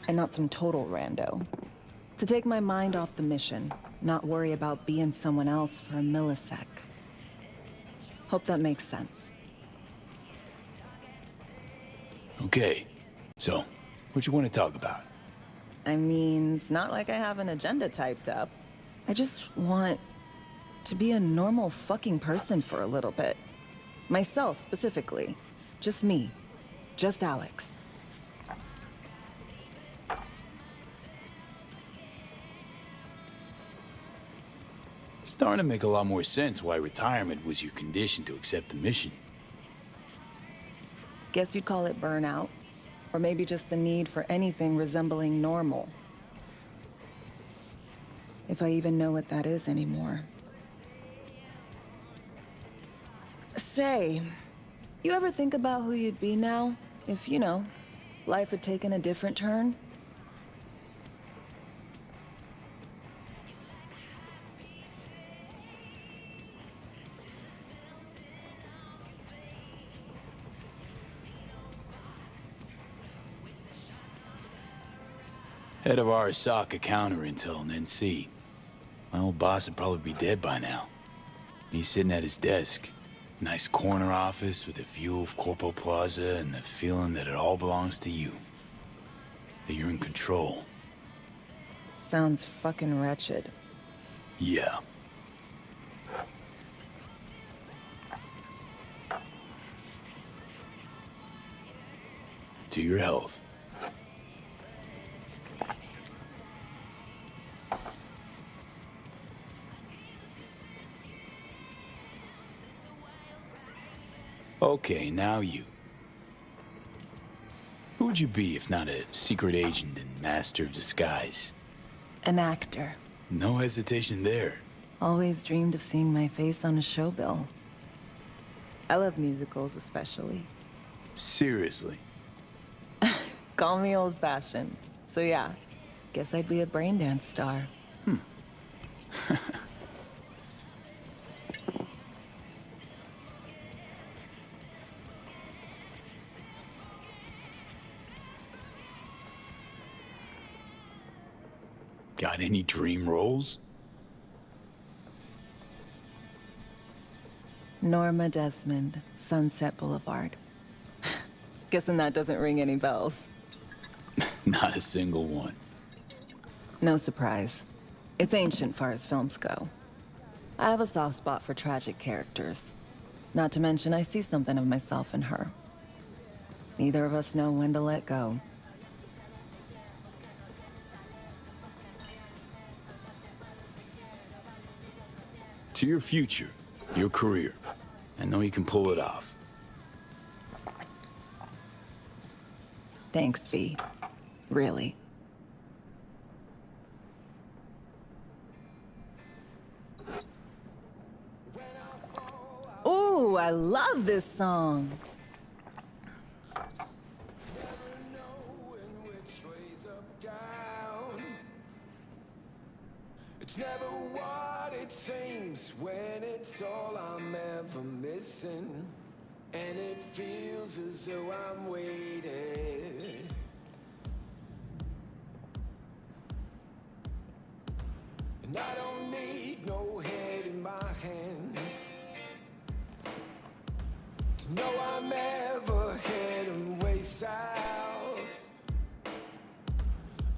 And not some total rando. To take my mind off the mission, not worry about being someone else for a millisec. Hope that makes sense. Okay, so, what you want to talk about? I mean, it's not like I have an agenda typed up. I just want to be a normal fucking person for a little bit. Myself, specifically. Just me. Just Alex. Starting to make a lot more sense why retirement was your condition to accept the mission. Guess you'd call it burnout. Or maybe just the need for anything resembling normal. If I even know what that is anymore. Say, you ever think about who you'd be now? If, you know, life had taken a different turn? Head of Arasaka counter intel and NC. My old boss would probably be dead by now. He's sitting at his desk. Nice corner office with a view of Corpo Plaza and the feeling that it all belongs to you. That you're in control. Sounds fucking wretched. Yeah. To your health. Okay, now you. Who would you be if not a secret agent and master of disguise? An actor. No hesitation there. Always dreamed of seeing my face on a show bill. I love musicals especially. Seriously? Call me old-fashioned. So yeah, guess I'd be a braindance star. Got any dream roles? Norma Desmond, Sunset Boulevard. Guessing that doesn't ring any bells. Not a single one. No surprise. It's ancient far as films go. I have a soft spot for tragic characters. Not to mention I see something of myself in her. Neither of us know when to let go. To your future, your career. I know you can pull it off. Thanks, V. Really. Ooh, I love this song. It's never what it seems when it's all I'm ever missing. And it feels as though I'm waiting. And I don't need no head in my hands to know I'm ever heading way south.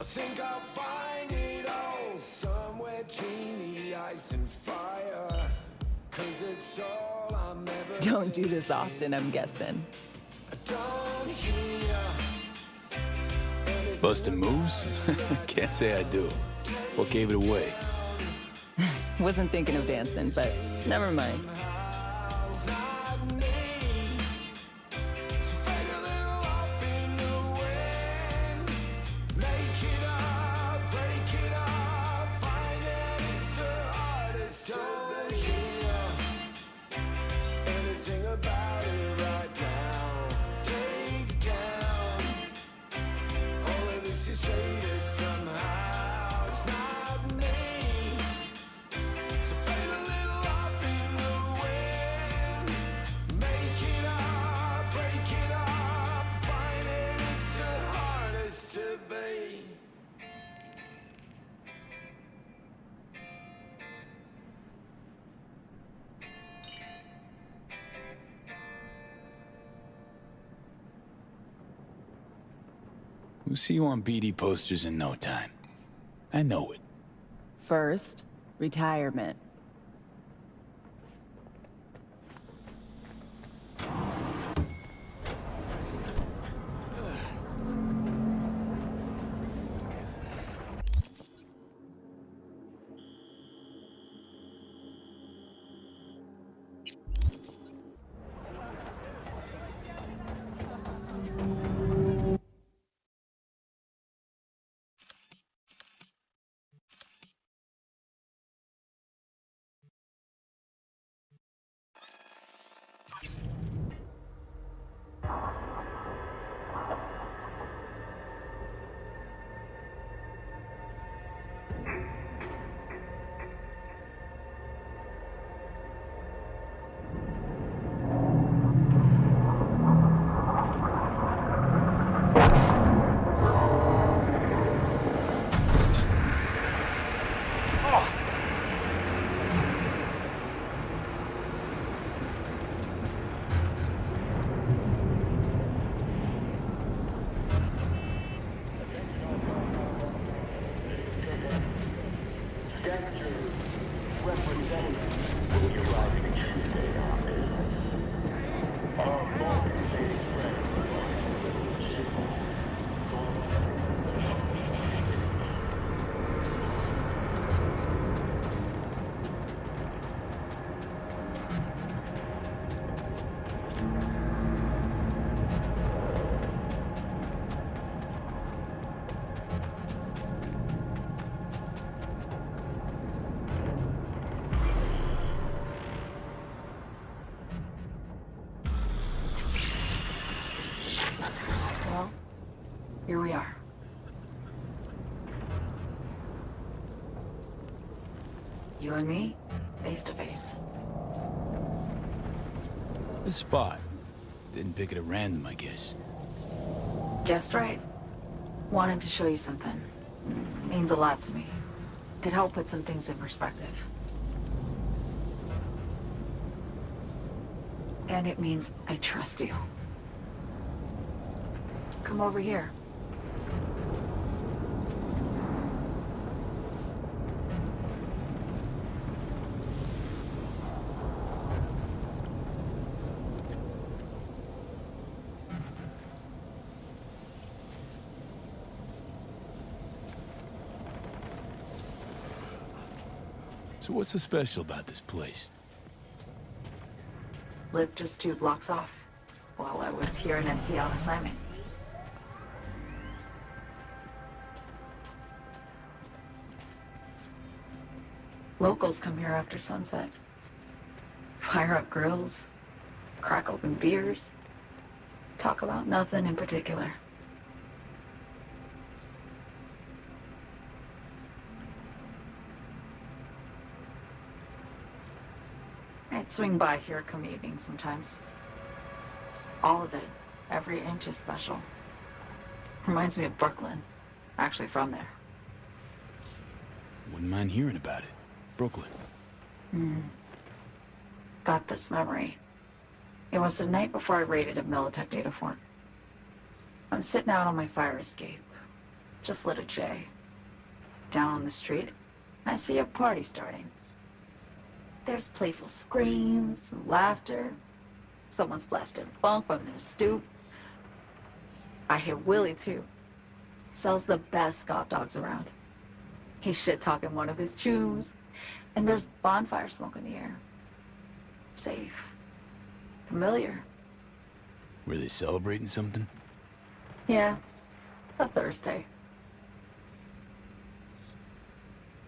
I think I'll find it all somewhere between the ice and fire. 'Cause it's all I'm ever. Don't do this often, I'm guessing. Bustin' moves? Can't say I do. What gave it away? Wasn't thinking of dancing, but never mind. We'll see you on BD posters in no time. I know it. First, retirement. Well, here we are. You and me, face to face. This spot. Didn't pick it at random, I guess. Guessed right. Wanted to show you something. Means a lot to me. Could help put some things in perspective. And it means I trust you. Come over here. So what's so special about this place? Lived just 2 blocks off while I was here in NC on assignment. Locals come here after sunset. Fire up grills, crack open beers, talk about nothing in particular. I'd swing by here come evening sometimes. All of it, every inch is special. Reminds me of Brooklyn. Actually from there. Wouldn't mind hearing about it. Brooklyn. Got this memory. It was the night before I raided a Militech data fort. I'm sitting out on my fire escape. Just lit a J. Down on the street, I see a party starting. There's playful screams and laughter. Someone's blasting funk from their stoop. I hear Willie, too. Sells the best scop dogs around. He's shit-talking one of his chooms. And there's bonfire smoke in the air. Safe. Familiar. Were they celebrating something? Yeah. A Thursday.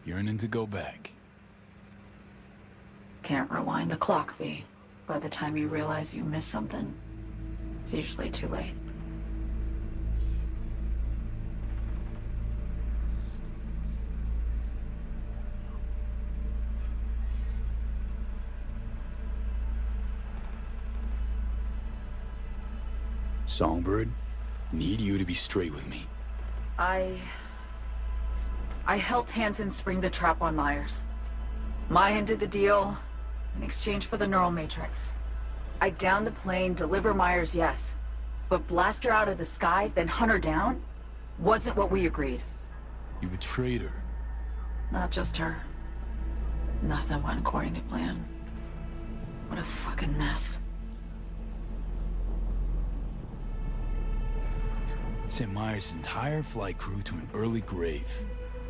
Yearning to go back. Can't rewind the clock, V. By the time you realize you missed something, it's usually too late. Songbird, need you to be straight with me. I helped Hansen spring the trap on Myers. Mayan did the deal in exchange for the neural matrix. I downed the plane, deliver Myers, yes. But blast her out of the sky, then hunt her down? Wasn't what we agreed. You betrayed her. Not just her. Nothing went according to plan. What a fucking mess. Sent Myers' entire flight crew to an early grave.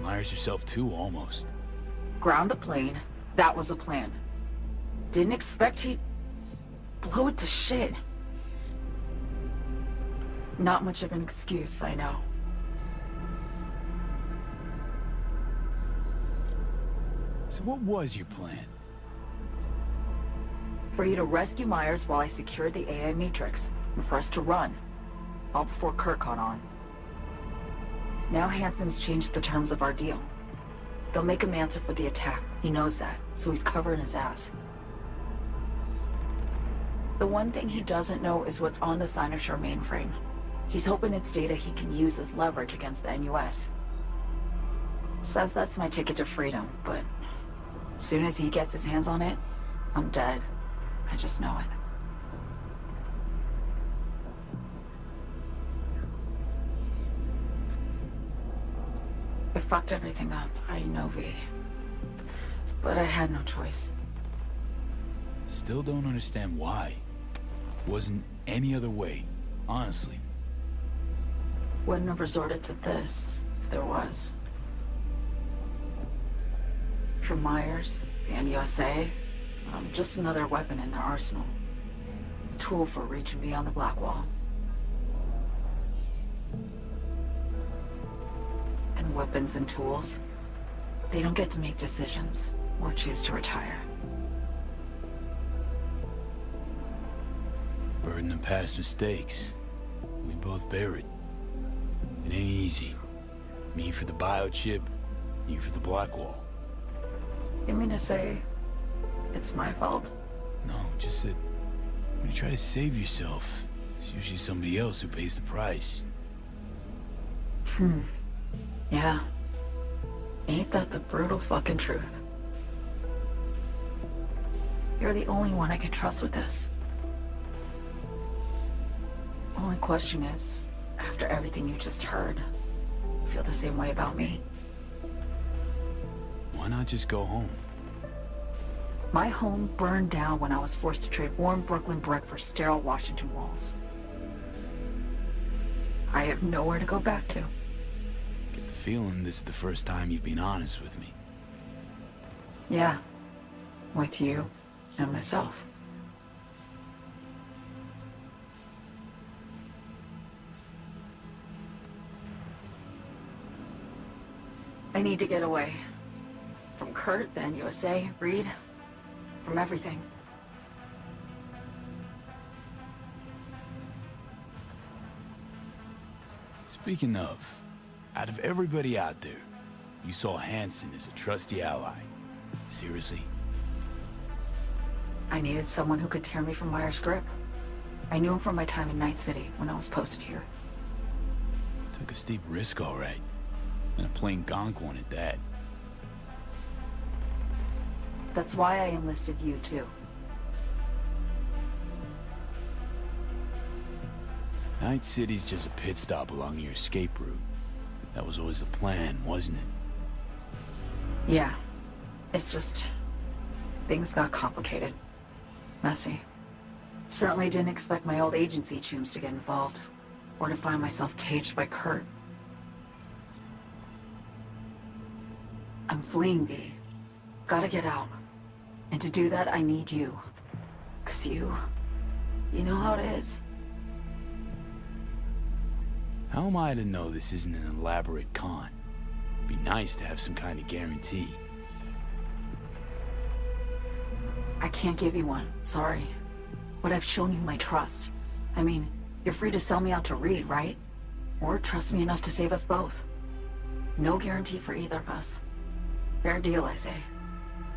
Myers herself too, almost. Ground the plane. That was the plan. Didn't expect he'd blow it to shit. Not much of an excuse, I know. So what was your plan? For you to rescue Myers while I secured the AI Matrix, and for us to run. All before Kurt caught on. Now Hansen's changed the terms of our deal. They'll make him answer for the attack. He knows that, so he's covering his ass. The one thing he doesn't know is what's on the Cynosure mainframe. He's hoping it's data he can use as leverage against the NUS. Says that's my ticket to freedom, but soon as he gets his hands on it, I'm dead. I just know it. I fucked everything up, I know, V. But I had no choice. Still don't understand why. Wasn't any other way, honestly. Wouldn't have resorted to this, if there was. For Myers, the NUSA, I'm just another weapon in their arsenal. A tool for reaching beyond the Black Wall. And weapons and tools, they don't get to make decisions or choose to retire. Burden of past mistakes. We both bear it. It ain't easy. Me for the biochip, you for the Black Wall. You mean to say it's my fault? No, just that when you try to save yourself, it's usually somebody else who pays the price. Yeah. Ain't that the brutal fucking truth? You're the only one I can trust with this. Only question is, after everything you just heard, you feel the same way about me? Why not just go home? My home burned down when I was forced to trade warm Brooklyn brick for sterile Washington walls. I have nowhere to go back to. Get the feeling this is the first time you've been honest with me. Yeah. With you and myself. I need to get away. From Kurt, the NUSA, Reed, from everything. Speaking of, out of everybody out there, you saw Hansen as a trusty ally. Seriously? I needed someone who could tear me from Myers' grip. I knew him from my time in Night City when I was posted here. Took a steep risk, all right. And a plain gonk one at that. That's why I enlisted you, too. Night City's just a pit stop along your escape route. That was always the plan, wasn't it? Yeah. It's just... things got complicated. Messy. Certainly didn't expect my old agency chooms to get involved. Or to find myself caged by Kurt. I'm fleeing, V. Gotta get out. And to do that, I need you. 'Cause you know how it is. How am I to know this isn't an elaborate con? Be nice to have some kind of guarantee. I can't give you one, sorry. But I've shown you my trust. I mean, you're free to sell me out to Reed, right? Or trust me enough to save us both. No guarantee for either of us. Fair deal, I say.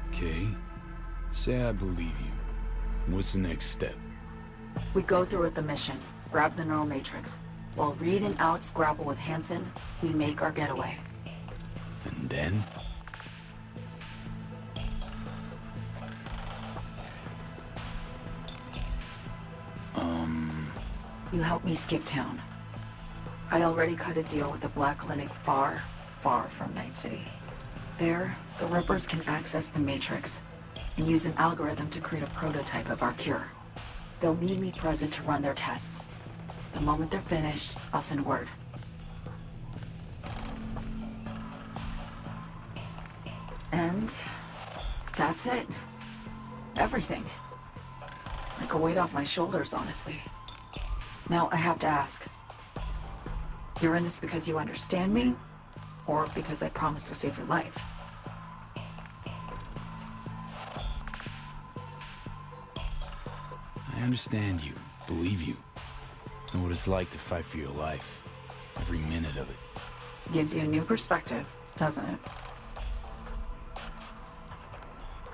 Okay. Say I believe you. What's the next step? We go through with the mission, grab the neural matrix. While Reed and Alex grapple with Hansen, we make our getaway. And then? You help me skip town. I already cut a deal with the Black Clinic far, far from Night City. There, the Rippers can access the Matrix and use an algorithm to create a prototype of our cure. They'll need me present to run their tests. The moment they're finished, I'll send word. And that's it. Everything. Like a weight off my shoulders, honestly. Now I have to ask. You're in this because you understand me? Or because I promised to save your life? I understand you, believe you. Know what it's like to fight for your life. Every minute of it. Gives you a new perspective, doesn't it?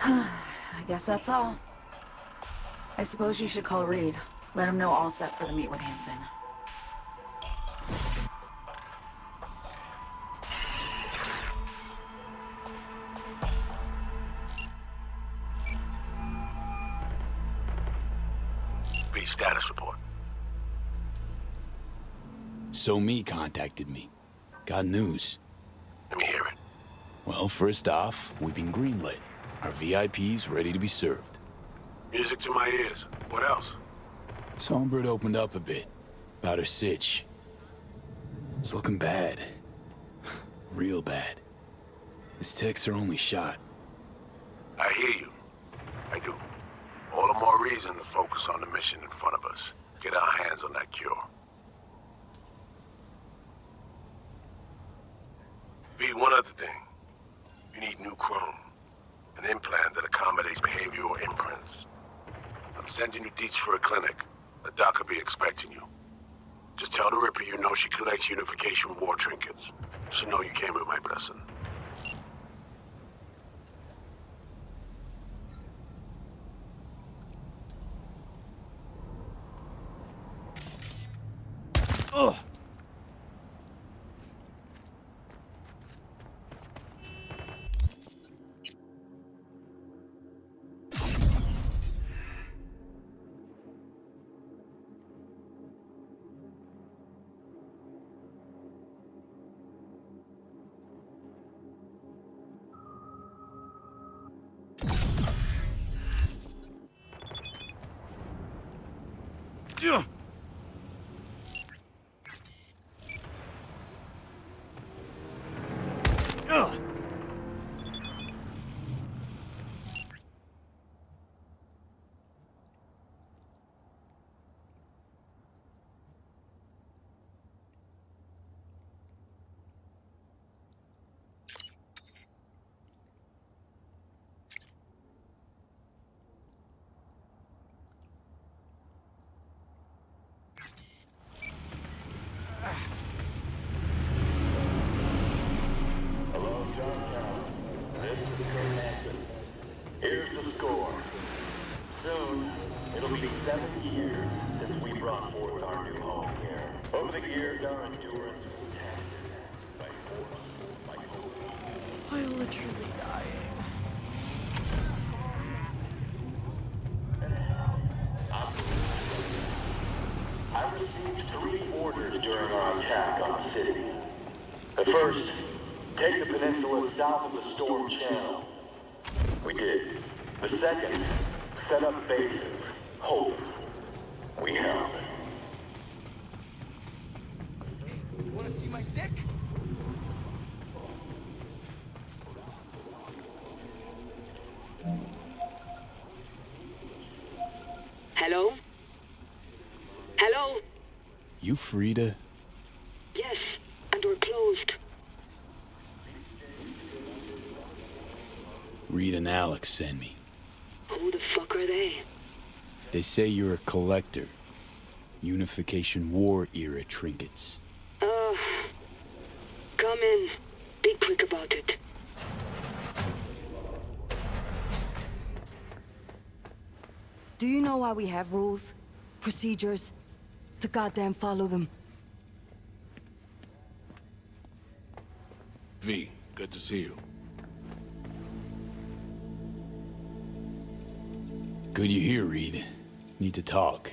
I guess that's all. I suppose you should call Reed. Let him know all set for the meet with Hansen. B, status report. So Me contacted me. Got news. Let me hear it. Well, first off, we've been greenlit. Our VIP's ready to be served. Music to my ears. What else? Songbird opened up a bit about her sitch. It's looking bad. Real bad. His tech's her only shot. I hear you. I do. All the more reason to focus on the mission in front of us. Get our hands on that cure. B, one other thing. You need new chrome. An implant that accommodates behavioral imprints. I'm sending you deets for a clinic. The doc will be expecting you. Just tell the Ripper you know she collects unification war trinkets. She'll know you came with my blessing. Ugh! Hello, Downtown. This is Kyunam. Here's the score. Soon, it'll be 7 years since we brought forth our new home here. Over the years, our endurance was tested by force, by hope. I'm literally dying. I received 3 orders during our attack on the city. The first, take the peninsula south of the Storm Channel. We did. The second, set up bases. Hold them. We held. You wanna see my dick? Hello? Hello? You free to... Yes, and we're closed. Reed and Alex send me. Who the fuck are they? They say you're a collector. Unification War era trinkets. Come in. Be quick about it. Do you know why we have rules? Procedures? To goddamn follow them. V, good to see you. Good you're here, Reed. Need to talk.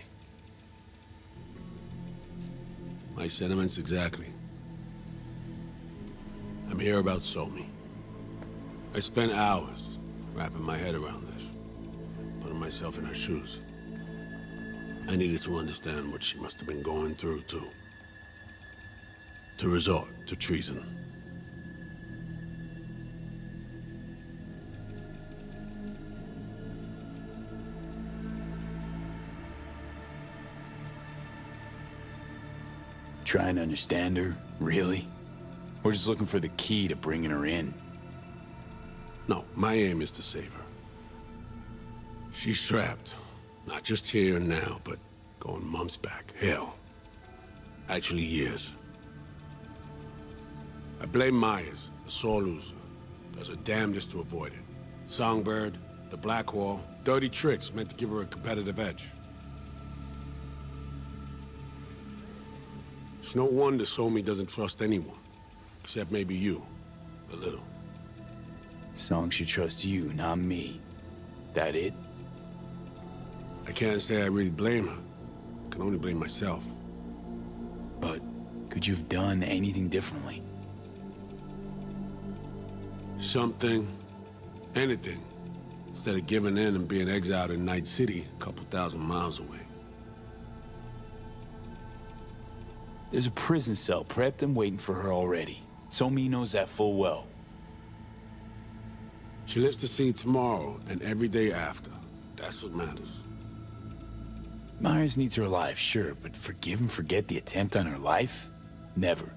My sentiments exactly. I'm here about Somi. I spent hours wrapping my head around this, putting myself in her shoes. I needed to understand what she must have been going through, too. To resort to treason. Trying to understand her, really? We're just looking for the key to bringing her in. No, my aim is to save her. She's trapped. Not just here and now, but going months back. Hell. Actually, years. I blame Myers, the sore loser. Does her damnedest to avoid it. Songbird, the Blackwall, dirty tricks meant to give her a competitive edge. It's no wonder Somi doesn't trust anyone. Except maybe you. A little. Song should trust you, not me. That it? I can't say I really blame her. I can only blame myself. But could you have done anything differently? Something. Anything. Instead of giving in and being exiled in Night City, a couple thousand miles away. There's a prison cell prepped and waiting for her already. Somi knows that full well. She lives to see tomorrow and every day after. That's what matters. Myers needs her alive, sure, but forgive and forget the attempt on her life? Never.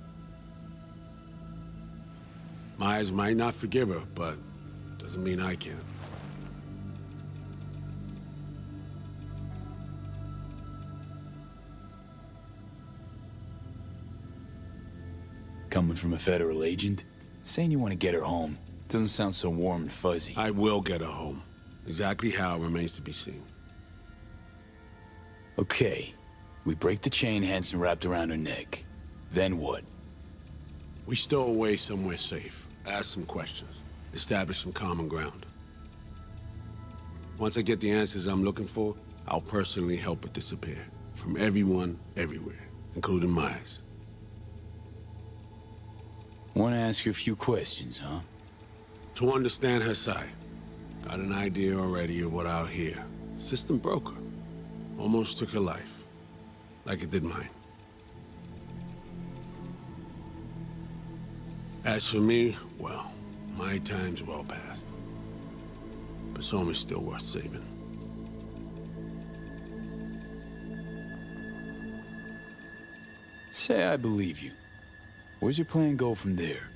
Myers might not forgive her, but doesn't mean I can. Coming from a federal agent? Saying you want to get her home doesn't sound so warm and fuzzy. I will get her home. Exactly how remains to be seen. Okay. We break the chain Hansen wrapped around her neck. Then what? We stow away somewhere safe. Ask some questions. Establish some common ground. Once I get the answers I'm looking for, I'll personally help her disappear. From everyone, everywhere. Including Myers. Want to ask her a few questions, huh? To understand her side. Got an idea already of what I'll hear. System broke her. Almost took her life. Like it did mine. As for me, well, my time's well past. But Somi's still worth saving. Say I believe you. Where's your plan go from there?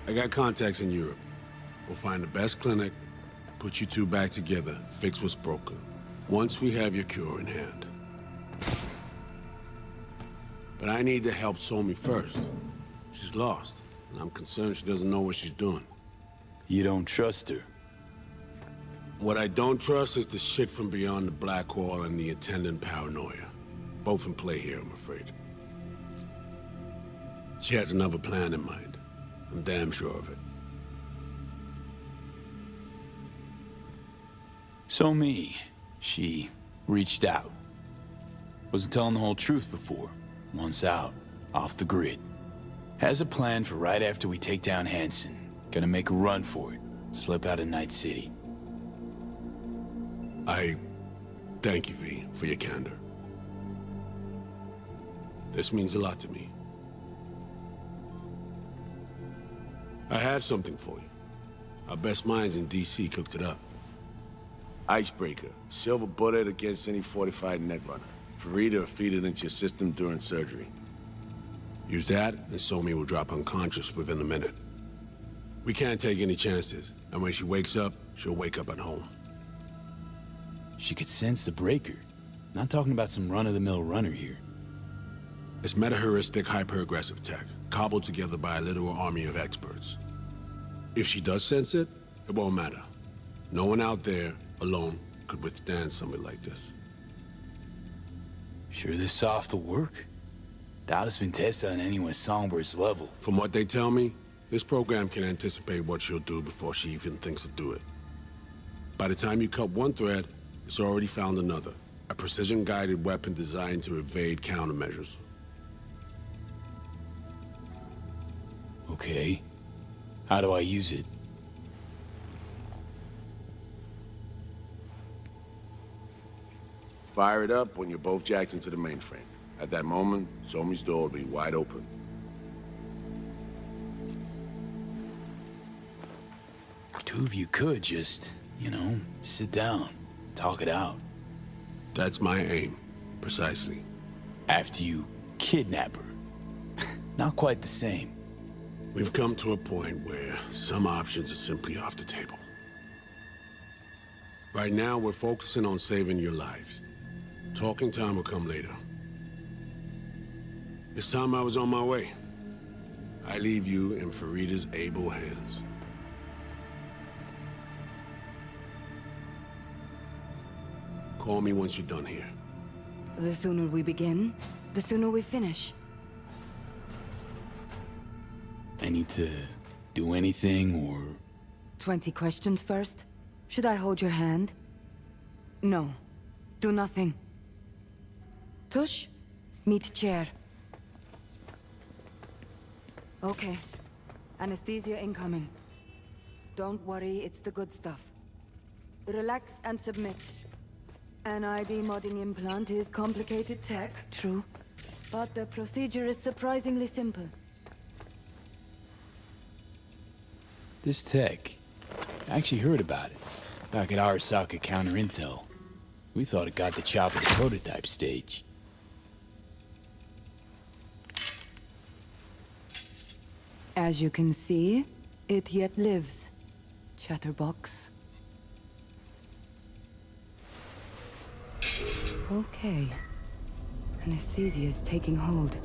I got contacts in Europe. We'll find the best clinic, put you two back together, fix what's broken. Once we have your cure in hand. But I need to help Somi first. She's lost, and I'm concerned she doesn't know what she's doing. You don't trust her? What I don't trust is the shit from beyond the Blackwall and the attendant paranoia. Both in play here, I'm afraid. She has another plan in mind. I'm damn sure of it. Somi, she reached out. Wasn't telling the whole truth before. Once out, off the grid. Has a plan for right after we take down Hansen. Gonna make a run for it. Slip out of Night City. I thank you, V, for your candor. This means a lot to me. I have something for you. Our best minds in DC cooked it up. Icebreaker, silver bullet against any fortified netrunner. Free to feed it into your system during surgery. Use that, and Somi will drop unconscious within a minute. We can't take any chances, and when she wakes up, she'll wake up at home. She could sense the breaker. Not talking about some run-of-the-mill runner here. It's meta-heuristic, hyper-aggressive tech, cobbled together by a literal army of experts. If she does sense it, it won't matter. No one out there, alone, could withstand something like this. Sure this soft will work? Doubt it's been tested on anyone's Songbird's level. From what they tell me, This program can anticipate what she'll do before she even thinks to do it. By the time you cut one thread, it's already found another. A precision-guided weapon designed to evade countermeasures. Okay. How do I use it? Fire it up when you're both jacked into the mainframe. At that moment, Somi's door will be wide open. Two of you could just, sit down, talk it out. That's my aim, precisely. After you kidnap her. Not quite the same. We've come to a point where some options are simply off the table. Right now, we're focusing on saving your lives. Talking time will come later. This time I was on my way. I leave you in Farida's able hands. Call me once you're done here. The sooner we begin, the sooner we finish. I need to do anything, or... 20 questions first? Should I hold your hand? No. Do nothing. Tush, meet chair. Okay. Anesthesia incoming. Don't worry, it's the good stuff. Relax and submit. An ID modding implant is complicated tech, true. But the procedure is surprisingly simple. This tech, I actually heard about it. Back at Arasaka Counter Intel. We thought it got the chop at the prototype stage. As you can see, it yet lives. Chatterbox. Okay. Anesthesia is taking hold.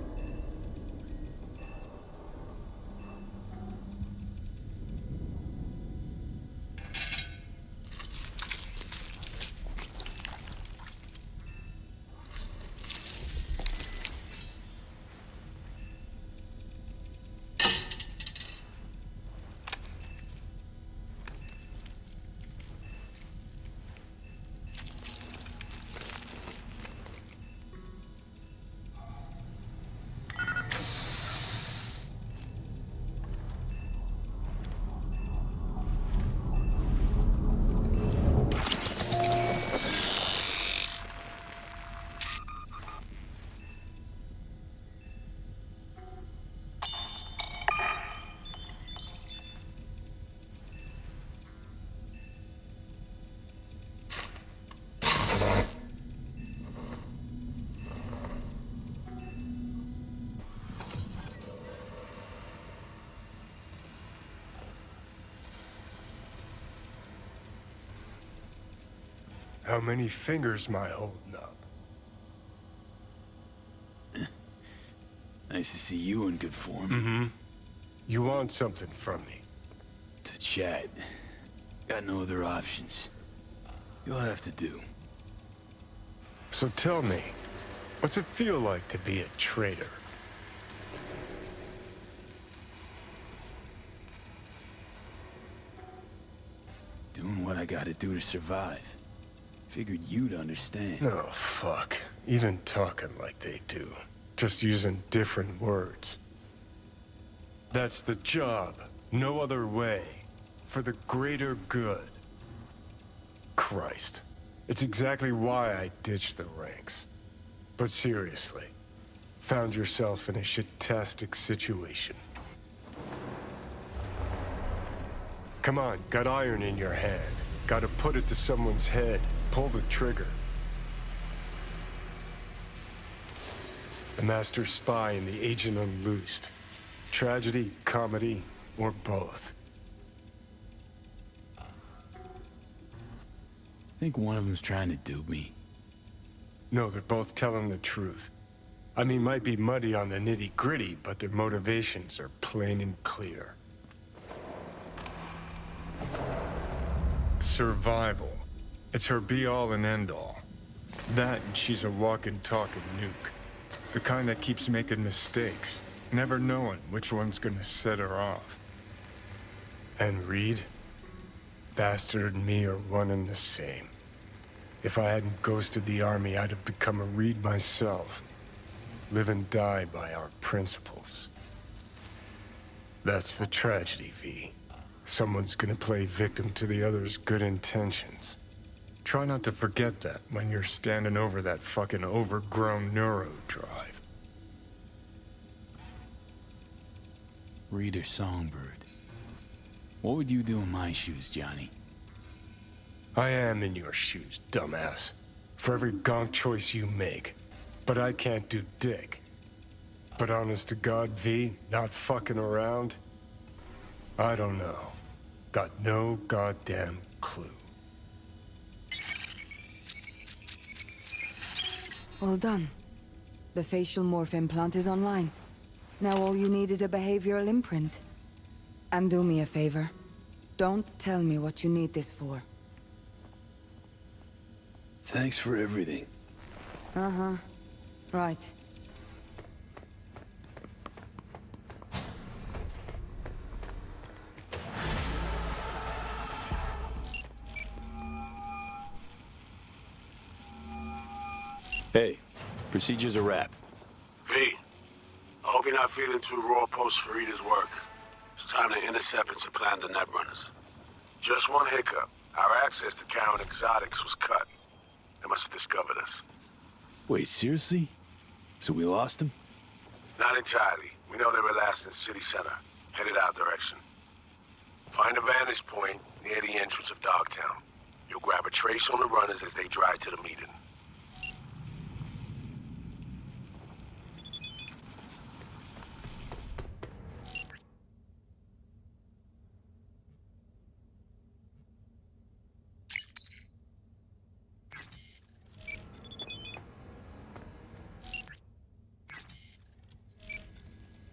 How many fingers am I holding up? Nice to see you in good form. Mm-hmm. You want something from me? To chat. Got no other options. You'll have to do. So tell me, what's it feel like to be a traitor? Doing what I gotta do to survive. Figured you'd understand. Oh, fuck. Even talking like they do. Just using different words. That's the job. No other way. For the greater good. Christ. It's exactly why I ditched the ranks. But seriously. Found yourself in a shit-tastic situation. Come on, got iron in your hand. Gotta put it to someone's head. Pull the trigger. The master spy and the agent unloosed. Tragedy, comedy, or both. I think one of them's trying to dupe me. No, they're both telling the truth. I mean, might be muddy on the nitty-gritty, but their motivations are plain and clear. Survival. It's her be-all and end-all. That and she's a walking, talking nuke. The kind that keeps making mistakes, never knowing which one's gonna set her off. And Reed? Bastard and me are one and the same. If I hadn't ghosted the army, I'd have become a Reed myself. Live and die by our principles. That's the tragedy, V. Someone's gonna play victim to the other's good intentions. Try not to forget that when you're standing over that fucking overgrown neuro drive. Reader Songbird. What would you do in my shoes, Johnny? I am in your shoes, dumbass. For every gonk choice you make. But I can't do dick. But honest to God, V, not fucking around? I don't know. Got no goddamn clue. Well done. The facial morph implant is online. Now all you need is a behavioral imprint. And do me a favor. Don't tell me what you need this for. Thanks for everything. Uh-huh. Right. Hey, procedure's a wrap. V, I hope you're not feeling too raw post Farida's work. It's time to intercept and supplant the netrunners. Just one hiccup. Our access to Karen Exotics was cut. They must have discovered us. Wait, seriously? So we lost him? Not entirely. We know they were last in city center, headed our direction. Find a vantage point near the entrance of Dogtown. You'll grab a trace on the runners as they drive to the meeting.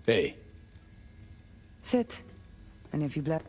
Hey. Sit. And if you bless...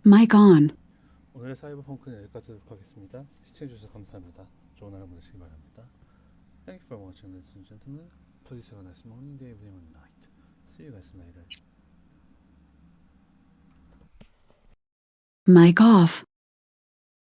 Mic on. 오늘의 사이버펑크는 여기까지 하겠습니다. 시청해주셔서 감사합니다. 좋은 하루 보내시기 바랍니다. Thank you for watching, ladies and gentlemen. Please have a nice morning, day, evening, or night. See you guys later. Mic off.